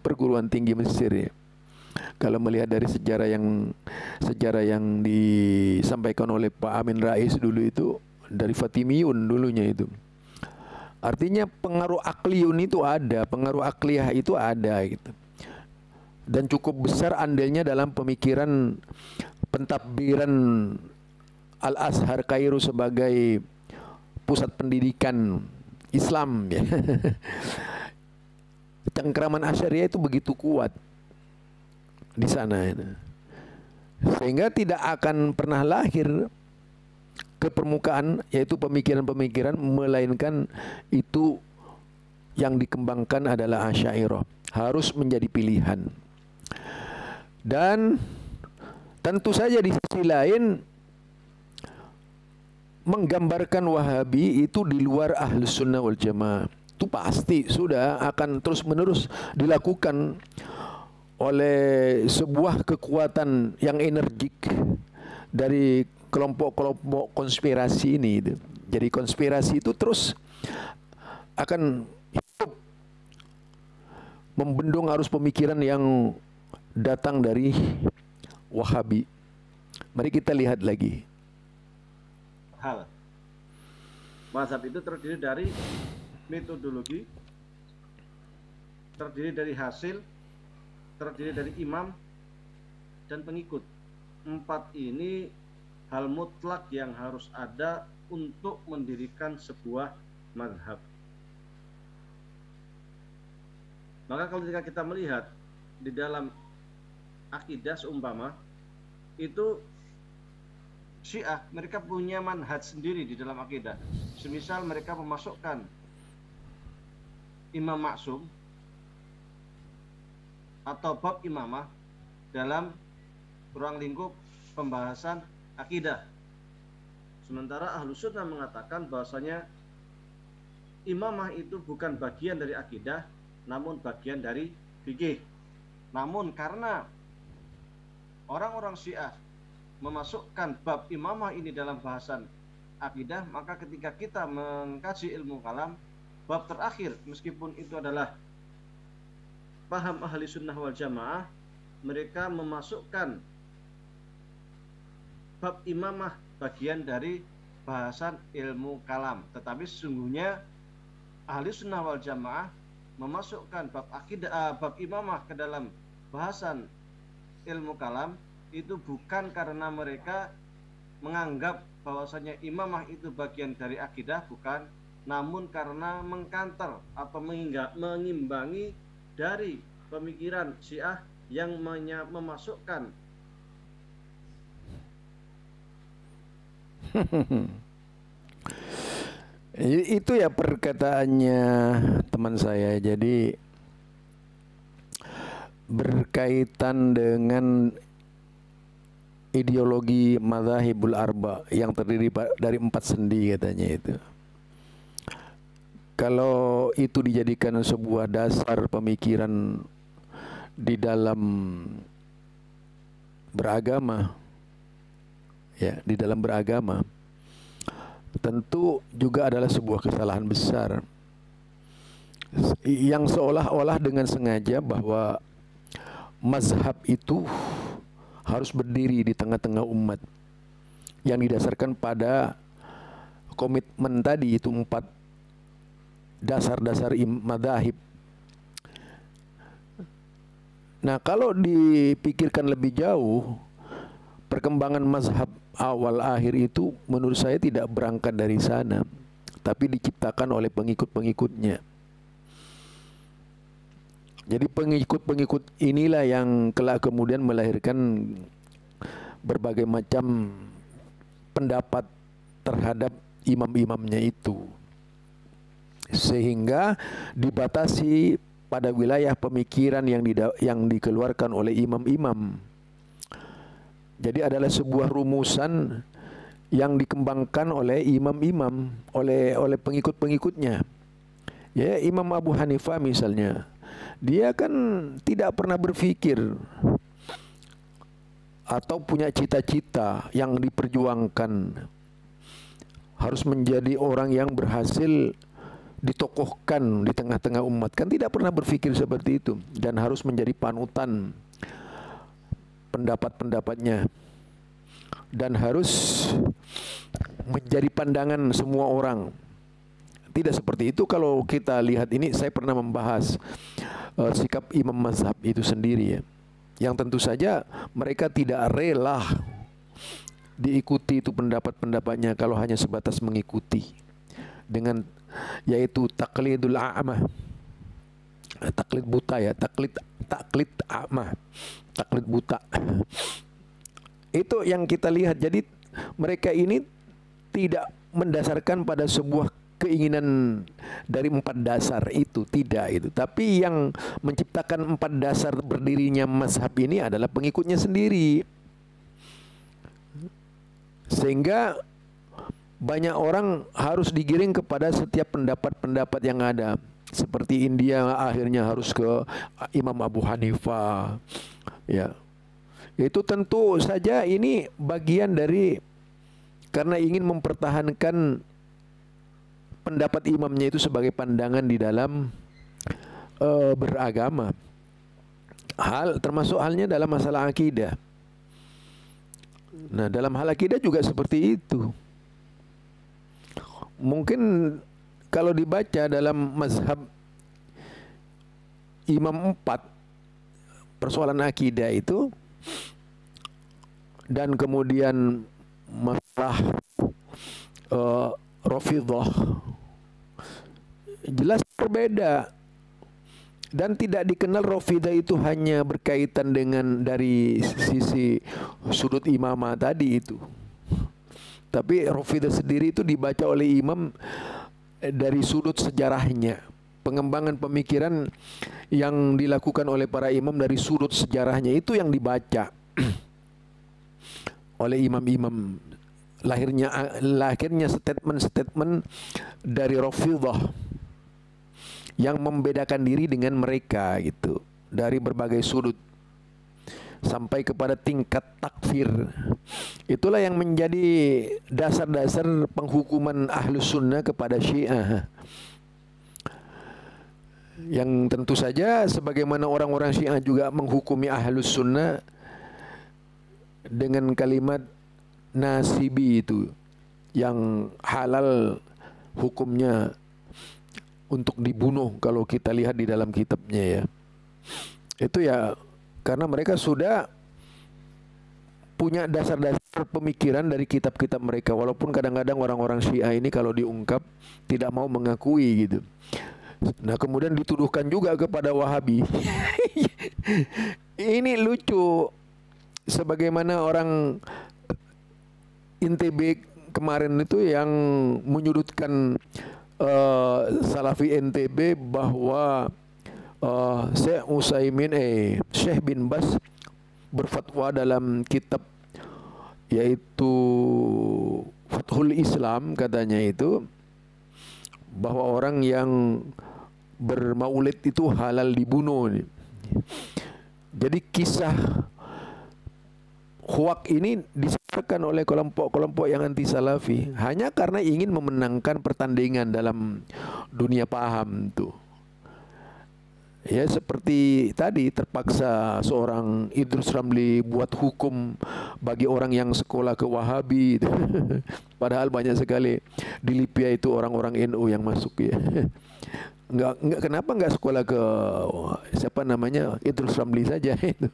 perguruan tinggi Mesir ya. Kalau melihat dari sejarah yang disampaikan oleh Pak Amin Rais dulu itu dari Fatimiyun dulunya itu. Artinya pengaruh akliyun itu ada, pengaruh akliyah itu ada gitu. Dan cukup besar andilnya dalam pemikiran pentadbiran Al-Azhar Kairo sebagai pusat pendidikan Islam ya. Cengkraman Asy'ariyah itu begitu kuat di sana ya. Sehingga tidak akan pernah lahir ke permukaan yaitu pemikiran-pemikiran, melainkan itu yang dikembangkan adalah Asy'ariyah. Harus menjadi pilihan. Dan tentu saja di sisi lain menggambarkan Wahabi itu di luar Ahlus Sunnah wal Jamaah. Itu pasti sudah akan terus-menerus dilakukan oleh sebuah kekuatan yang energik dari kelompok-kelompok konspirasi ini. Jadi konspirasi itu terus akan hidup membendung arus pemikiran yang datang dari Wahabi. Mari kita lihat lagi. Hal mazhab itu terdiri dari metodologi, terdiri dari hasil, terdiri dari imam dan pengikut. 4 ini hal mutlak yang harus ada untuk mendirikan sebuah mazhab. Maka kalau kita melihat di dalam akidah seumpama itu Syiah, mereka punya manhaj sendiri di dalam akidah. Semisal mereka memasukkan imam maksum atau bab imamah dalam ruang lingkup pembahasan akidah. Sementara Ahlus Sunnah mengatakan bahwasanya imamah itu bukan bagian dari akidah, namun bagian dari fikih. Namun karena orang-orang Syiah memasukkan bab imamah ini dalam bahasan akidah, maka ketika kita mengkaji ilmu kalam, bab terakhir meskipun itu adalah paham ahli sunnah wal jamaah, mereka memasukkan bab imamah bagian dari bahasan ilmu kalam. Tetapi sesungguhnya ahli sunnah wal jamaah memasukkan bab akidah, bab imamah ke dalam bahasan ilmu kalam itu bukan karena mereka menganggap bahwasanya imamah itu bagian dari akidah, bukan, namun karena mengkanter atau mengimbangi dari pemikiran Syiah yang memasukkan itu ya perkataannya teman saya. Jadi berkaitan dengan ideologi madzhabul arba yang terdiri dari 4 sendi katanya itu. Kalau itu dijadikan sebuah dasar pemikiran di dalam beragama, ya, di dalam beragama, tentu juga adalah sebuah kesalahan besar yang seolah-olah dengan sengaja bahwa mazhab itu harus berdiri di tengah-tengah umat yang didasarkan pada komitmen tadi, itu 4 dasar-dasar madzhab. Nah, kalau dipikirkan lebih jauh, perkembangan mazhab awal akhir itu menurut saya tidak berangkat dari sana, tapi diciptakan oleh pengikut-pengikutnya. Jadi pengikut-pengikut inilah yang kelak kemudian melahirkan berbagai macam pendapat terhadap imam-imamnya itu, sehingga dibatasi pada wilayah pemikiran yang dikeluarkan oleh imam-imam. Jadi adalah sebuah rumusan yang dikembangkan oleh imam-imam, oleh pengikut-pengikutnya. Ya, Imam Abu Hanifah misalnya, dia kan tidak pernah berpikir atau punya cita-cita yang diperjuangkan harus menjadi orang yang berhasil ditokohkan di tengah-tengah umat. Kan tidak pernah berpikir seperti itu, dan harus menjadi panutan pendapat-pendapatnya, dan harus menjadi pandangan semua orang. Tidak seperti itu. Kalau kita lihat ini, saya pernah membahas sikap imam mazhab itu sendiri ya, yang tentu saja mereka tidak rela diikuti itu pendapat-pendapatnya kalau hanya sebatas mengikuti, dengan yaitu taklidul a'mah, taklid buta ya, taklid a'mah, taklid buta. Itu yang kita lihat. Jadi mereka ini tidak mendasarkan pada sebuah keinginan dari 4 dasar itu, tidak itu. Tapi yang menciptakan 4 dasar berdirinya mazhab ini adalah pengikutnya sendiri. Sehingga banyak orang harus digiring kepada setiap pendapat-pendapat yang ada. Seperti India akhirnya harus ke Imam Abu Hanifah. Ya. Itu tentu saja ini bagian dari karena ingin mempertahankan pendapat imamnya itu sebagai pandangan di dalam beragama. Termasuk halnya dalam masalah akidah. Nah, dalam hal akidah juga seperti itu. Mungkin kalau dibaca dalam mazhab Imam 4 persoalan akidah itu, dan kemudian masalah Rafidhah, jelas berbeda. Dan tidak dikenal Rafidhah itu hanya berkaitan dengan dari sisi sudut imamah tadi itu, tapi Rafidhah sendiri itu dibaca oleh imam dari sudut sejarahnya. Pengembangan pemikiran yang dilakukan oleh para imam dari sudut sejarahnya itu yang dibaca oleh imam-imam. Lahirnya statement-statement dari Rafidhah yang membedakan diri dengan mereka gitu, dari berbagai sudut sampai kepada tingkat takfir. Itulah yang menjadi dasar-dasar penghukuman Ahlus Sunnah kepada Syiah, yang tentu saja sebagaimana orang-orang Syiah juga menghukumi Ahlus Sunnah dengan kalimat nasibi itu, yang halal hukumnya untuk dibunuh kalau kita lihat di dalam kitabnya ya. Itu ya karena mereka sudah punya dasar-dasar pemikiran dari kitab-kitab mereka, walaupun kadang-kadang orang-orang Syiah ini kalau diungkap tidak mau mengakui gitu. Nah, kemudian dituduhkan juga kepada Wahabi. Ini lucu. Sebagaimana orang NTB kemarin itu yang menyudutkan Salafi NTB bahwa Syekh bin Bas berfatwa dalam kitab yaitu Fathul Islam, katanya itu bahwa orang yang bermaulid itu halal dibunuh. Jadi kisah Khuak ini disebarkan oleh kelompok-kelompok yang anti salafi hanya karena ingin memenangkan pertandingan dalam dunia paham tuh. Ya, seperti tadi terpaksa seorang Idrus Ramli buat hukum bagi orang yang sekolah ke Wahabi. Padahal banyak sekali di Libya itu orang-orang NU yang masuk ya. Kenapa enggak sekolah ke siapa namanya Idrus Ramli saja itu.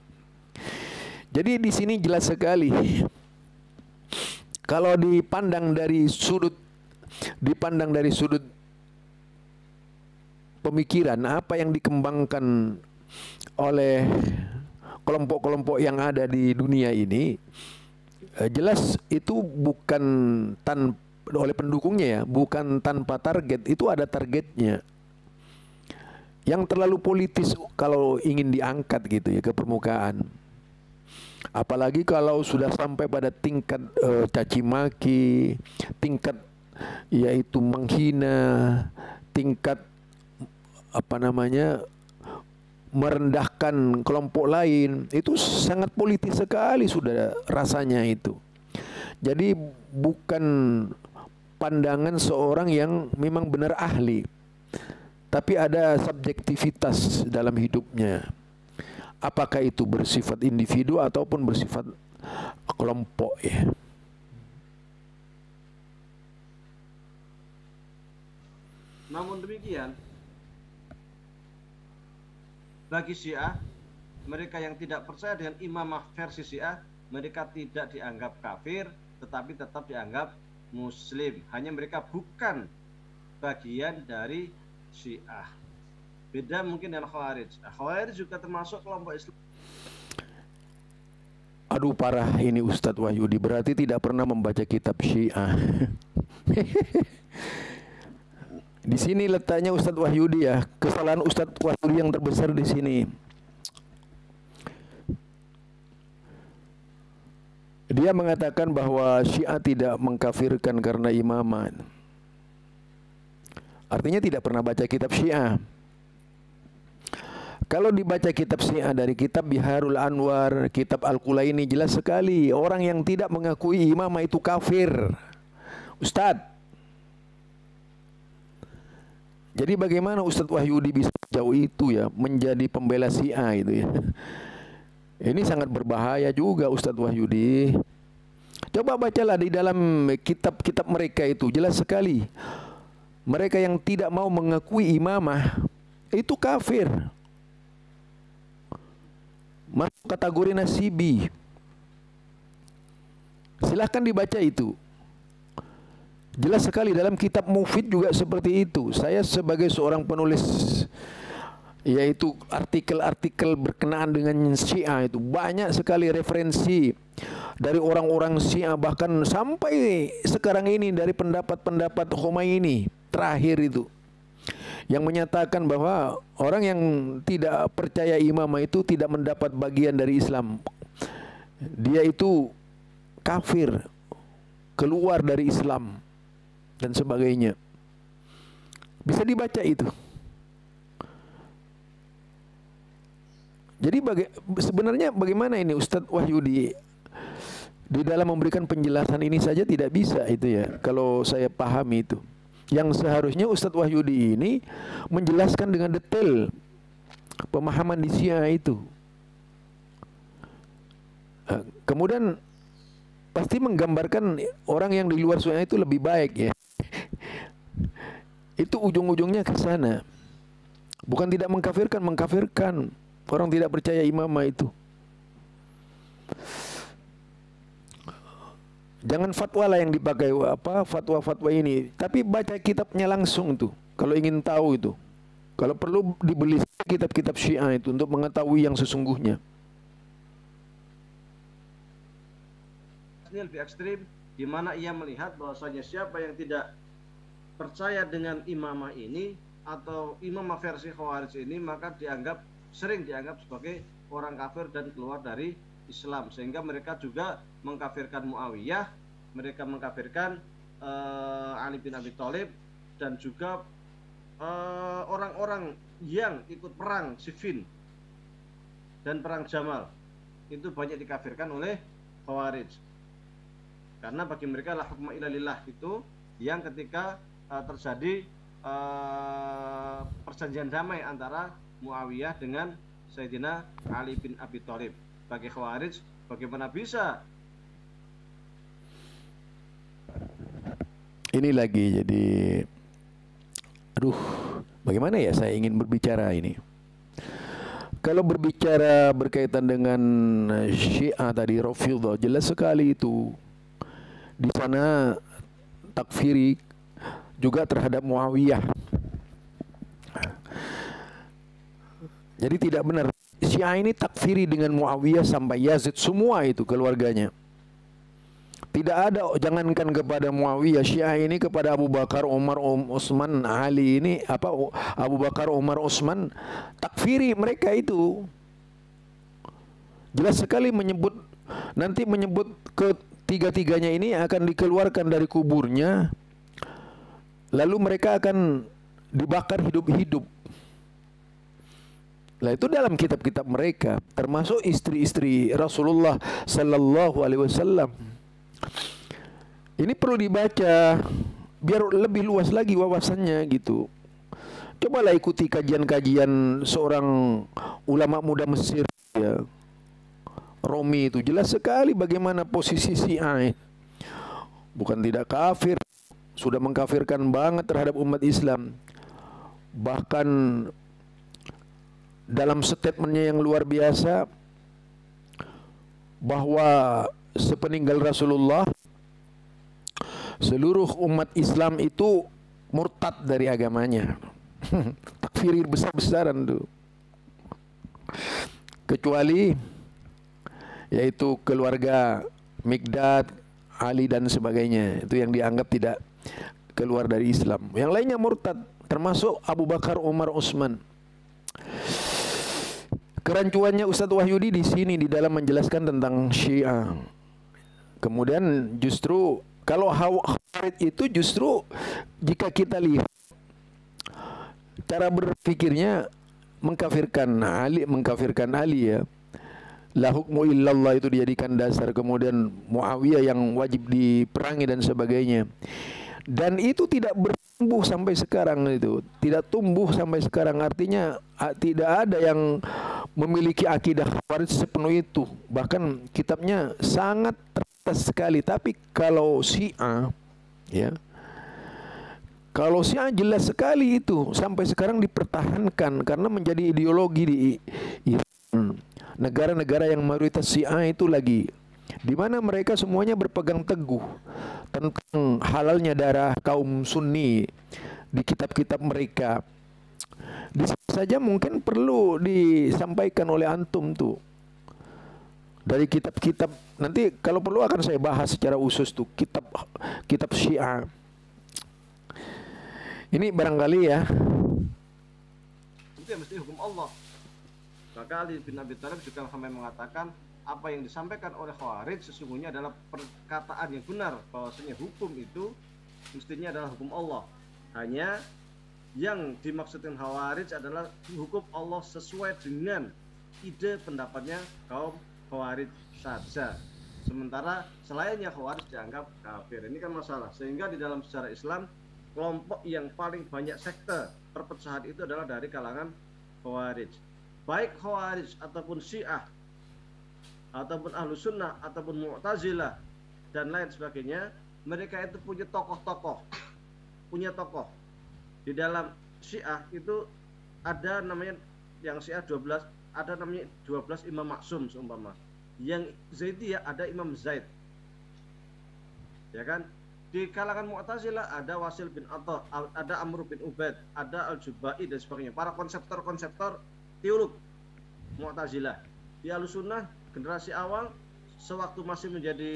Jadi di sini jelas sekali kalau dipandang dari sudut pemikiran apa yang dikembangkan oleh kelompok-kelompok yang ada di dunia ini, Jelas itu bukan oleh pendukungnya ya, bukan tanpa target, itu ada targetnya. Yang terlalu politis kalau ingin diangkat gitu ya ke permukaan. Apalagi kalau sudah sampai pada tingkat caci maki, tingkat yaitu menghina, tingkat apa namanya merendahkan kelompok lain, itu sangat politis sekali sudah rasanya itu. Jadi bukan pandangan seorang yang memang benar ahli, tapi ada subjektivitas dalam hidupnya. Apakah itu bersifat individu ataupun bersifat kelompok ya. Namun demikian, bagi Syiah, mereka yang tidak percaya dengan imamah versi Syiah, mereka tidak dianggap kafir, tetapi tetap dianggap Muslim. Hanya mereka bukan bagian dari Syiah. Beda mungkin dengan Khawarij. Khawarij juga termasuk kelompok Islam. Aduh parah ini Ustadz Wahyudi, berarti tidak pernah membaca kitab Syiah. Di sini letaknya Ustadz Wahyudi ya, kesalahan Ustadz Wahyudi yang terbesar di sini. Dia mengatakan bahwa Syiah tidak mengkafirkan karena imamah. Artinya tidak pernah baca kitab Syiah. Kalau dibaca kitab Syiah dari kitab Biharul Anwar, kitab Al-Kulaini, jelas sekali orang yang tidak mengakui imamah itu kafir. Ustadz. Jadi bagaimana Ustadz Wahyudi bisa jauh itu ya, menjadi pembela Syiah itu ya. Ini sangat berbahaya juga Ustadz Wahyudi. Coba bacalah di dalam kitab-kitab mereka itu, jelas sekali. Mereka yang tidak mau mengakui imamah itu kafir. Masuk kategori nasibi. Silahkan dibaca itu. Jelas sekali dalam kitab Mufid juga seperti itu. Saya sebagai seorang penulis, yaitu artikel-artikel berkenaan dengan Syiah itu banyak sekali referensi dari orang-orang Syiah, bahkan sampai sekarang ini dari pendapat-pendapat Khomeini terakhir itu, yang menyatakan bahwa orang yang tidak percaya imamah itu tidak mendapat bagian dari Islam. Dia itu kafir, keluar dari Islam dan sebagainya. Bisa dibaca itu. Jadi sebenarnya bagaimana ini Ustadz Wahyudi di dalam memberikan penjelasan ini saja tidak bisa itu ya, kalau saya pahami itu. Yang seharusnya Ustadz Wahyudi ini menjelaskan dengan detail pemahaman di Syiah itu. Kemudian pasti menggambarkan orang yang di luar Syiah itu lebih baik ya. Itu ujung-ujungnya ke sana. Bukan tidak mengkafirkan, mengkafirkan orang tidak percaya imamah itu. Jangan fatwa lah yang dipakai fatwa-fatwa ini, tapi baca kitabnya langsung tuh. Kalau ingin tahu itu, kalau perlu dibeli kitab-kitab Syiah itu untuk mengetahui yang sesungguhnya. Ini lebih ekstrim, di mana ia melihat bahwasanya siapa yang tidak percaya dengan imamah ini atau imamah versi Khawarij ini, maka sering dianggap sebagai orang kafir dan keluar dari Islam, sehingga mereka juga mengkafirkan Muawiyah, mereka mengkafirkan Ali bin Abi Thalib, dan juga orang-orang yang ikut perang Siffin dan perang Jamal. Itu banyak dikafirkan oleh Khawarij, karena bagi mereka la hukma illa lillah, itu yang ketika terjadi perjanjian damai antara Muawiyah dengan Sayyidina Ali bin Abi Thalib. Bagi Khawarij, bagaimana bisa? Ini lagi jadi, aduh, bagaimana ya saya ingin berbicara ini. Kalau berbicara berkaitan dengan Syiah tadi, Rafidhah, jelas sekali itu. Di sana takfiri juga terhadap Muawiyah. Jadi tidak benar. Syiah ini takfiri dengan Muawiyah sampai Yazid, semua itu keluarganya. Tidak ada, jangankan kepada Muawiyah, Syiah ini kepada Abu Bakar, Umar, Utsman, Ali ini apa, Abu Bakar, Umar, Utsman, takfiri mereka itu. Jelas sekali menyebut, nanti menyebut ketiga-tiganya ini akan dikeluarkan dari kuburnya, lalu mereka akan dibakar hidup-hidup. Lah itu dalam kitab-kitab mereka, termasuk istri-istri Rasulullah sallallahu alaihi wasallam. Ini perlu dibaca biar lebih luas lagi wawasannya gitu. Cobalah ikuti kajian-kajian seorang ulama muda Mesir ya. Romi itu jelas sekali bagaimana posisi Syiah. Bukan tidak kafir, sudah mengkafirkan banget terhadap umat Islam. Bahkan dalam statementnya yang luar biasa bahwa sepeninggal Rasulullah seluruh umat Islam itu murtad dari agamanya. Takfir besar-besaran tuh. Kecuali yaitu keluarga Mikdad, Ali dan sebagainya. Itu yang dianggap tidak keluar dari Islam. Yang lainnya murtad, termasuk Abu Bakar, Umar, Utsman. Kerancuannya Ustadz Wahyudi di sini di dalam menjelaskan tentang Syiah. Kemudian justru kalau Khawarij itu justru jika kita lihat cara berpikirnya mengkafirkan Ali ya. La hukmu illallah itu dijadikan dasar, kemudian Muawiyah yang wajib diperangi dan sebagainya. Dan itu tidak bertumbuh sampai sekarang itu. Tidak tumbuh sampai sekarang, artinya tidak ada yang memiliki akidah Khawarij sepenuh itu. Bahkan kitabnya sangat terbatas sekali. Tapi kalau Syiah ya, kalau Syiah jelas sekali itu sampai sekarang dipertahankan karena menjadi ideologi di Iran. Negara-negara yang mayoritas Syiah itu lagi, di mana mereka semuanya berpegang teguh tentang halalnya darah kaum Sunni di kitab-kitab mereka. Di sini saja mungkin perlu disampaikan oleh antum tuh dari kitab-kitab. Nanti kalau perlu akan saya bahas secara khusus tuh kitab Syiah. Ini barangkali ya. Itu yang mesti hukum Allah. Maka Ali bin Abi Thalib juga sampai mengatakan apa yang disampaikan oleh Khawarij sesungguhnya adalah perkataan yang benar, bahwasanya hukum itu mestinya adalah hukum Allah. Hanya yang dimaksudkan Khawarij adalah hukum Allah sesuai dengan ide pendapatnya kaum Khawarij saja. Sementara selainnya Khawarij dianggap kafir. Ini kan masalah. Sehingga di dalam sejarah Islam kelompok yang paling banyak sekte perpecahan itu adalah dari kalangan Khawarij. Baik Khawarij ataupun Syiah ataupun Ahlu Sunnah ataupun Mu'tazilah dan lain sebagainya, mereka itu punya tokoh-tokoh, di dalam Syiah itu ada namanya, yang Syiah 12, ada namanya 12 Imam Maksum seumpama. Yang Zaidiyah ada Imam Zaid, ya kan. Di kalangan Mu'tazilah ada Wasil bin Atta, ada Amr bin Ubaid, ada Al-Jubai dan sebagainya, para konseptor teolog Mu'tazilah. Di Ahlussunnah generasi awal sewaktu masih menjadi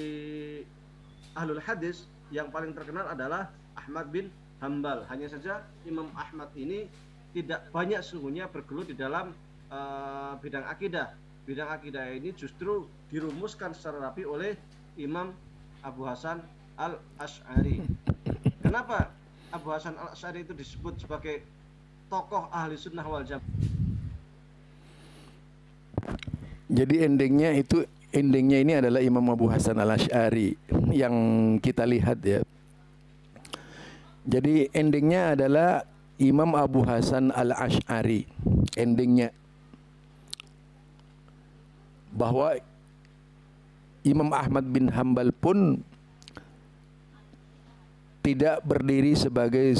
ahlul hadis, yang paling terkenal adalah Ahmad bin Hambal. Hanya saja Imam Ahmad ini tidak banyak sesungguhnya bergelut di dalam bidang akidah. Bidang akidah ini justru dirumuskan secara rapi oleh Imam Abu Hasan Al-Asy'ari. Kenapa Abu Hasan Al-Asy'ari itu disebut sebagai tokoh ahli sunnah wal jamaah? Jadi endingnya ini adalah Imam Abu Hasan Al-Asy'ari yang kita lihat ya. Jadi endingnya adalah Imam Abu Hasan Al-Asy'ari. Endingnya bahwa Imam Ahmad bin Hambal pun tidak berdiri sebagai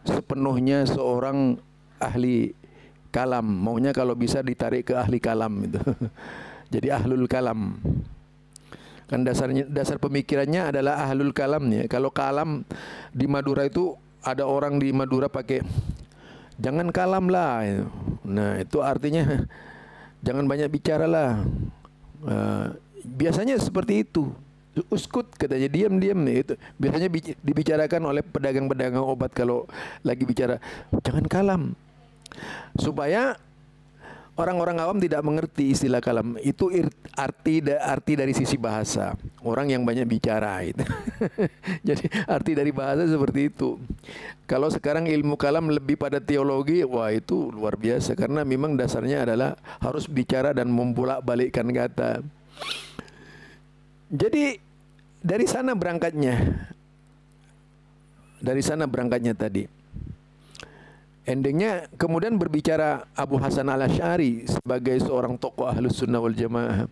sepenuhnya seorang ahli kalam, maunya kalau bisa ditarik ke ahli kalam itu. Jadi ahlul kalam. Kan dasar pemikirannya adalah ahlul kalamnya. Kalau kalam di Madura itu ada orang di Madura pakai jangan kalam lah. Nah, itu artinya jangan banyak bicara lah. Biasanya seperti itu. Uskut katanya, diam-diam itu. Biasanya dibicarakan oleh pedagang-pedagang obat kalau lagi bicara, jangan kalam. Supaya orang-orang awam tidak mengerti istilah kalam. Itu arti dari sisi bahasa. Orang yang banyak bicara itu. Jadi arti dari bahasa seperti itu. Kalau sekarang ilmu kalam lebih pada teologi, wah itu luar biasa. Karena memang dasarnya adalah harus bicara dan membolak-balikkan kata. Jadi dari sana berangkatnya. Dari sana berangkatnya tadi. Endingnya kemudian berbicara Abu Hasan al-Asy'ari sebagai seorang tokoh Ahlus Sunnah wal Jamaah.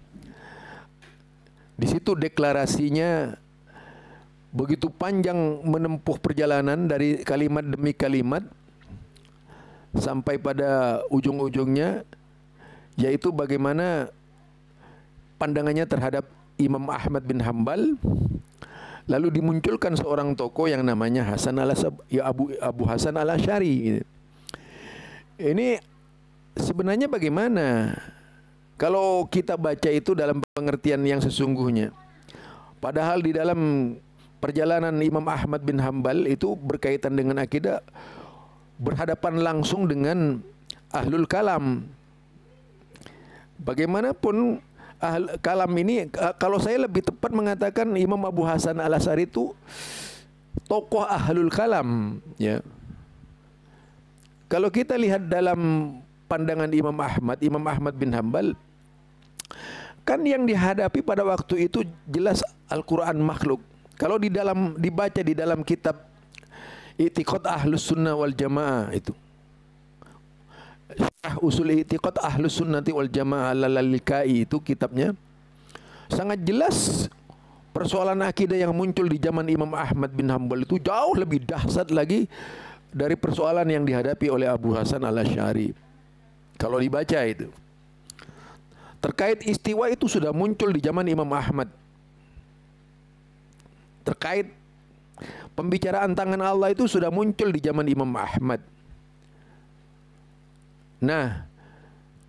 Di situ deklarasinya begitu panjang, menempuh perjalanan dari kalimat demi kalimat sampai pada ujung-ujungnya, yaitu bagaimana pandangannya terhadap Imam Ahmad bin Hambal. Lalu dimunculkan seorang tokoh yang namanya Abu Hasan al-Asy'ari. Ini sebenarnya bagaimana kalau kita baca itu dalam pengertian yang sesungguhnya? Padahal di dalam perjalanan Imam Ahmad bin Hambal itu berkaitan dengan akidah, berhadapan langsung dengan ahlul kalam. Bagaimanapun kalam ini, kalau saya lebih tepat mengatakan Imam Abu Hasan al-Asy'ari itu tokoh ahlul kalam, ya. Kalau kita lihat dalam pandangan Imam Ahmad bin Hambal, kan yang dihadapi pada waktu itu jelas Al-Quran makhluk. Kalau dibaca di dalam kitab I'tiqad Ahlus Sunnah wal Jamaah itu, Usul I'tiqad Ahlus Sunnati wal Jamaah al-Lalika'i, itu kitabnya sangat jelas persoalan akidah yang muncul di zaman Imam Ahmad bin Hambal itu jauh lebih dahsyat lagi dari persoalan yang dihadapi oleh Abu Hasan al-Asy'ari. Kalau dibaca itu terkait istiwa itu sudah muncul di zaman Imam Ahmad. Terkait pembicaraan tangan Allah itu sudah muncul di zaman Imam Ahmad. Nah,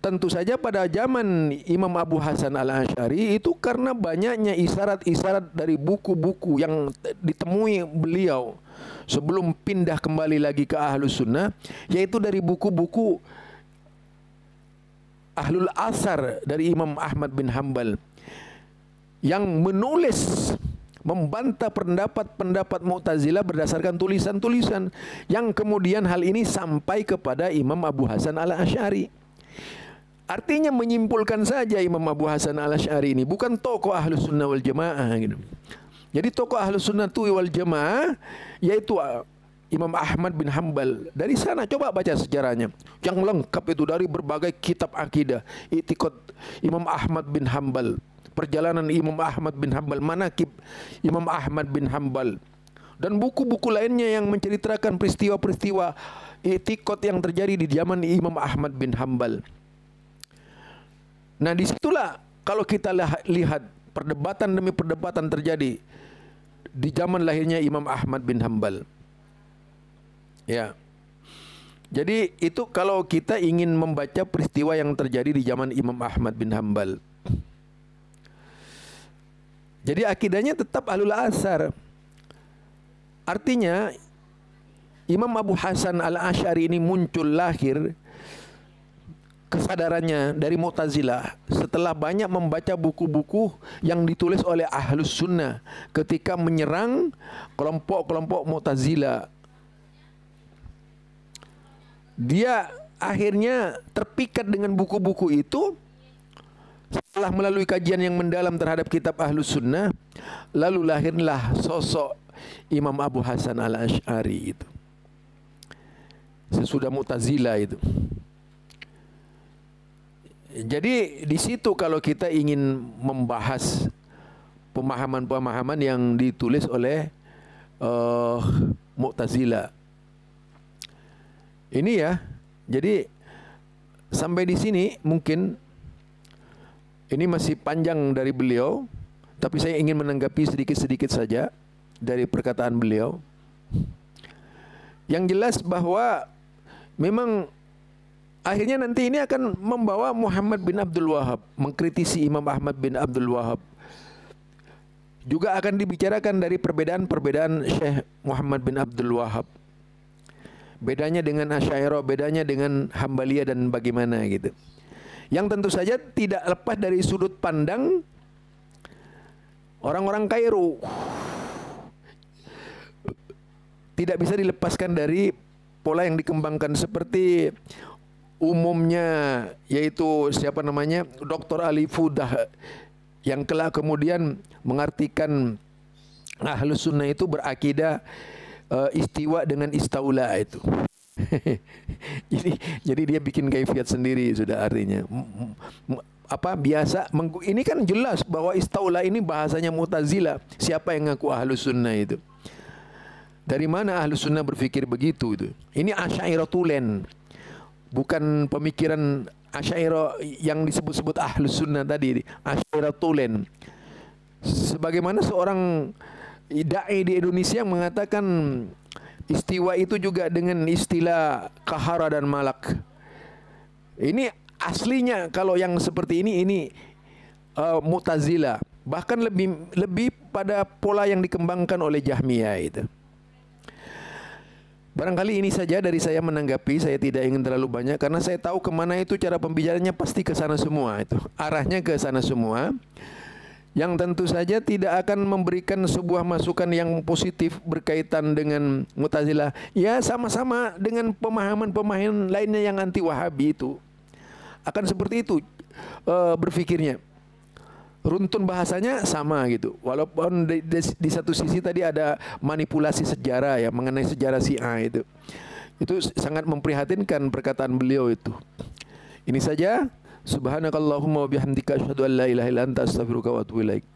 tentu saja pada zaman Imam Abu Hasan al-Asy'ari itu karena banyaknya isyarat-isyarat dari buku-buku yang ditemui beliau sebelum pindah kembali lagi ke Ahlus Sunnah, yaitu dari buku-buku Ahlul Asar dari Imam Ahmad bin Hambal yang menulis membantah pendapat-pendapat Mu'tazilah berdasarkan tulisan-tulisan yang kemudian hal ini sampai kepada Imam Abu Hasan al-Asy'ari. Artinya menyimpulkan saja Imam Abu Hasan al-Asy'ari ini bukan tokoh Ahlus Sunnah wal Jamaah gitu. Jadi tokoh Ahlus Sunnah wal Jamaah yaitu Imam Ahmad bin Hambal. Dari sana coba baca sejarahnya yang lengkap itu dari berbagai kitab akidah. I'tiqad Imam Ahmad bin Hambal, perjalanan Imam Ahmad bin Hambal, manaqib Imam Ahmad bin Hambal, dan buku-buku lainnya yang menceritakan peristiwa-peristiwa i'tiqad yang terjadi di zaman Imam Ahmad bin Hambal. Nah, disitulah kalau kita lihat perdebatan demi perdebatan terjadi di zaman lahirnya Imam Ahmad bin Hambal. Ya. Jadi itu kalau kita ingin membaca peristiwa yang terjadi di zaman Imam Ahmad bin Hambal. Jadi akidahnya tetap Ahlul Asar. Artinya Imam Abu Hasan al-Asy'ari ini muncul lahir kesadarannya dari Mu'tazilah setelah banyak membaca buku-buku yang ditulis oleh Ahlus Sunnah ketika menyerang kelompok-kelompok Mu'tazilah. Dia akhirnya terpikat dengan buku-buku itu. Setelah melalui kajian yang mendalam terhadap kitab Ahlus Sunnah, lalu lahirlah sosok Imam Abu Hasan al-Asy'ari itu. Sesudah Mu'tazilah itu. Jadi di situ kalau kita ingin membahas pemahaman-pemahaman yang ditulis oleh Mu'tazilah. Ini ya. Jadi sampai di sini mungkin ini masih panjang dari beliau, tapi saya ingin menanggapi sedikit-sedikit saja dari perkataan beliau. Yang jelas bahwa memang akhirnya nanti ini akan membawa Muhammad bin Abdul Wahhab mengkritisi Imam Ahmad bin Abdul Wahhab. juga akan dibicarakan dari perbedaan-perbedaan Syekh Muhammad bin Abdul Wahhab. Bedanya dengan Asy'ariyah, bedanya dengan Hambaliyah dan bagaimana gitu. Yang tentu saja tidak lepas dari sudut pandang orang-orang Kairo. Tidak bisa dilepaskan dari pola yang dikembangkan seperti umumnya, yaitu siapa namanya, Dr. Ali Fudah, yang kelak kemudian mengartikan Ahlus Sunnah itu berakidah istiwa dengan istaula itu. jadi dia bikin kaifiat sendiri sudah artinya. Biasa ini kan jelas bahwa istaula ini bahasanya Mu'tazilah. Siapa yang ngaku Ahlus Sunnah itu? Dari mana Ahlus Sunnah berpikir begitu itu? Ini Asy'ariyah tulen. Bukan pemikiran Asy'ariyah yang disebut-sebut Ahlus Sunnah tadi. Asy'ariyah tulen. Sebagaimana seorang dai di Indonesia yang mengatakan istiwa itu juga dengan istilah kahara dan malak. Ini aslinya kalau yang seperti ini Mu'tazilah. Bahkan lebih pada pola yang dikembangkan oleh Jahmiyah itu. Barangkali ini saja dari saya menanggapi. Saya tidak ingin terlalu banyak karena saya tahu kemana itu cara pembicaranya pasti ke sana semua itu. Arahnya ke sana semua. Yang tentu saja tidak akan memberikan sebuah masukan yang positif berkaitan dengan Mu'tazilah. Ya sama-sama dengan pemahaman-pemahaman lainnya yang anti Wahabi itu. Akan seperti itu berpikirnya. Runtun bahasanya sama gitu. Walaupun di satu sisi tadi ada manipulasi sejarah ya mengenai sejarah Syiah itu. Itu sangat memprihatinkan perkataan beliau itu. Ini saja. Subhanakallahumma wa bihamdika asyhadu an la ilaha illa anta astaghfiruka wa atubu ilaik.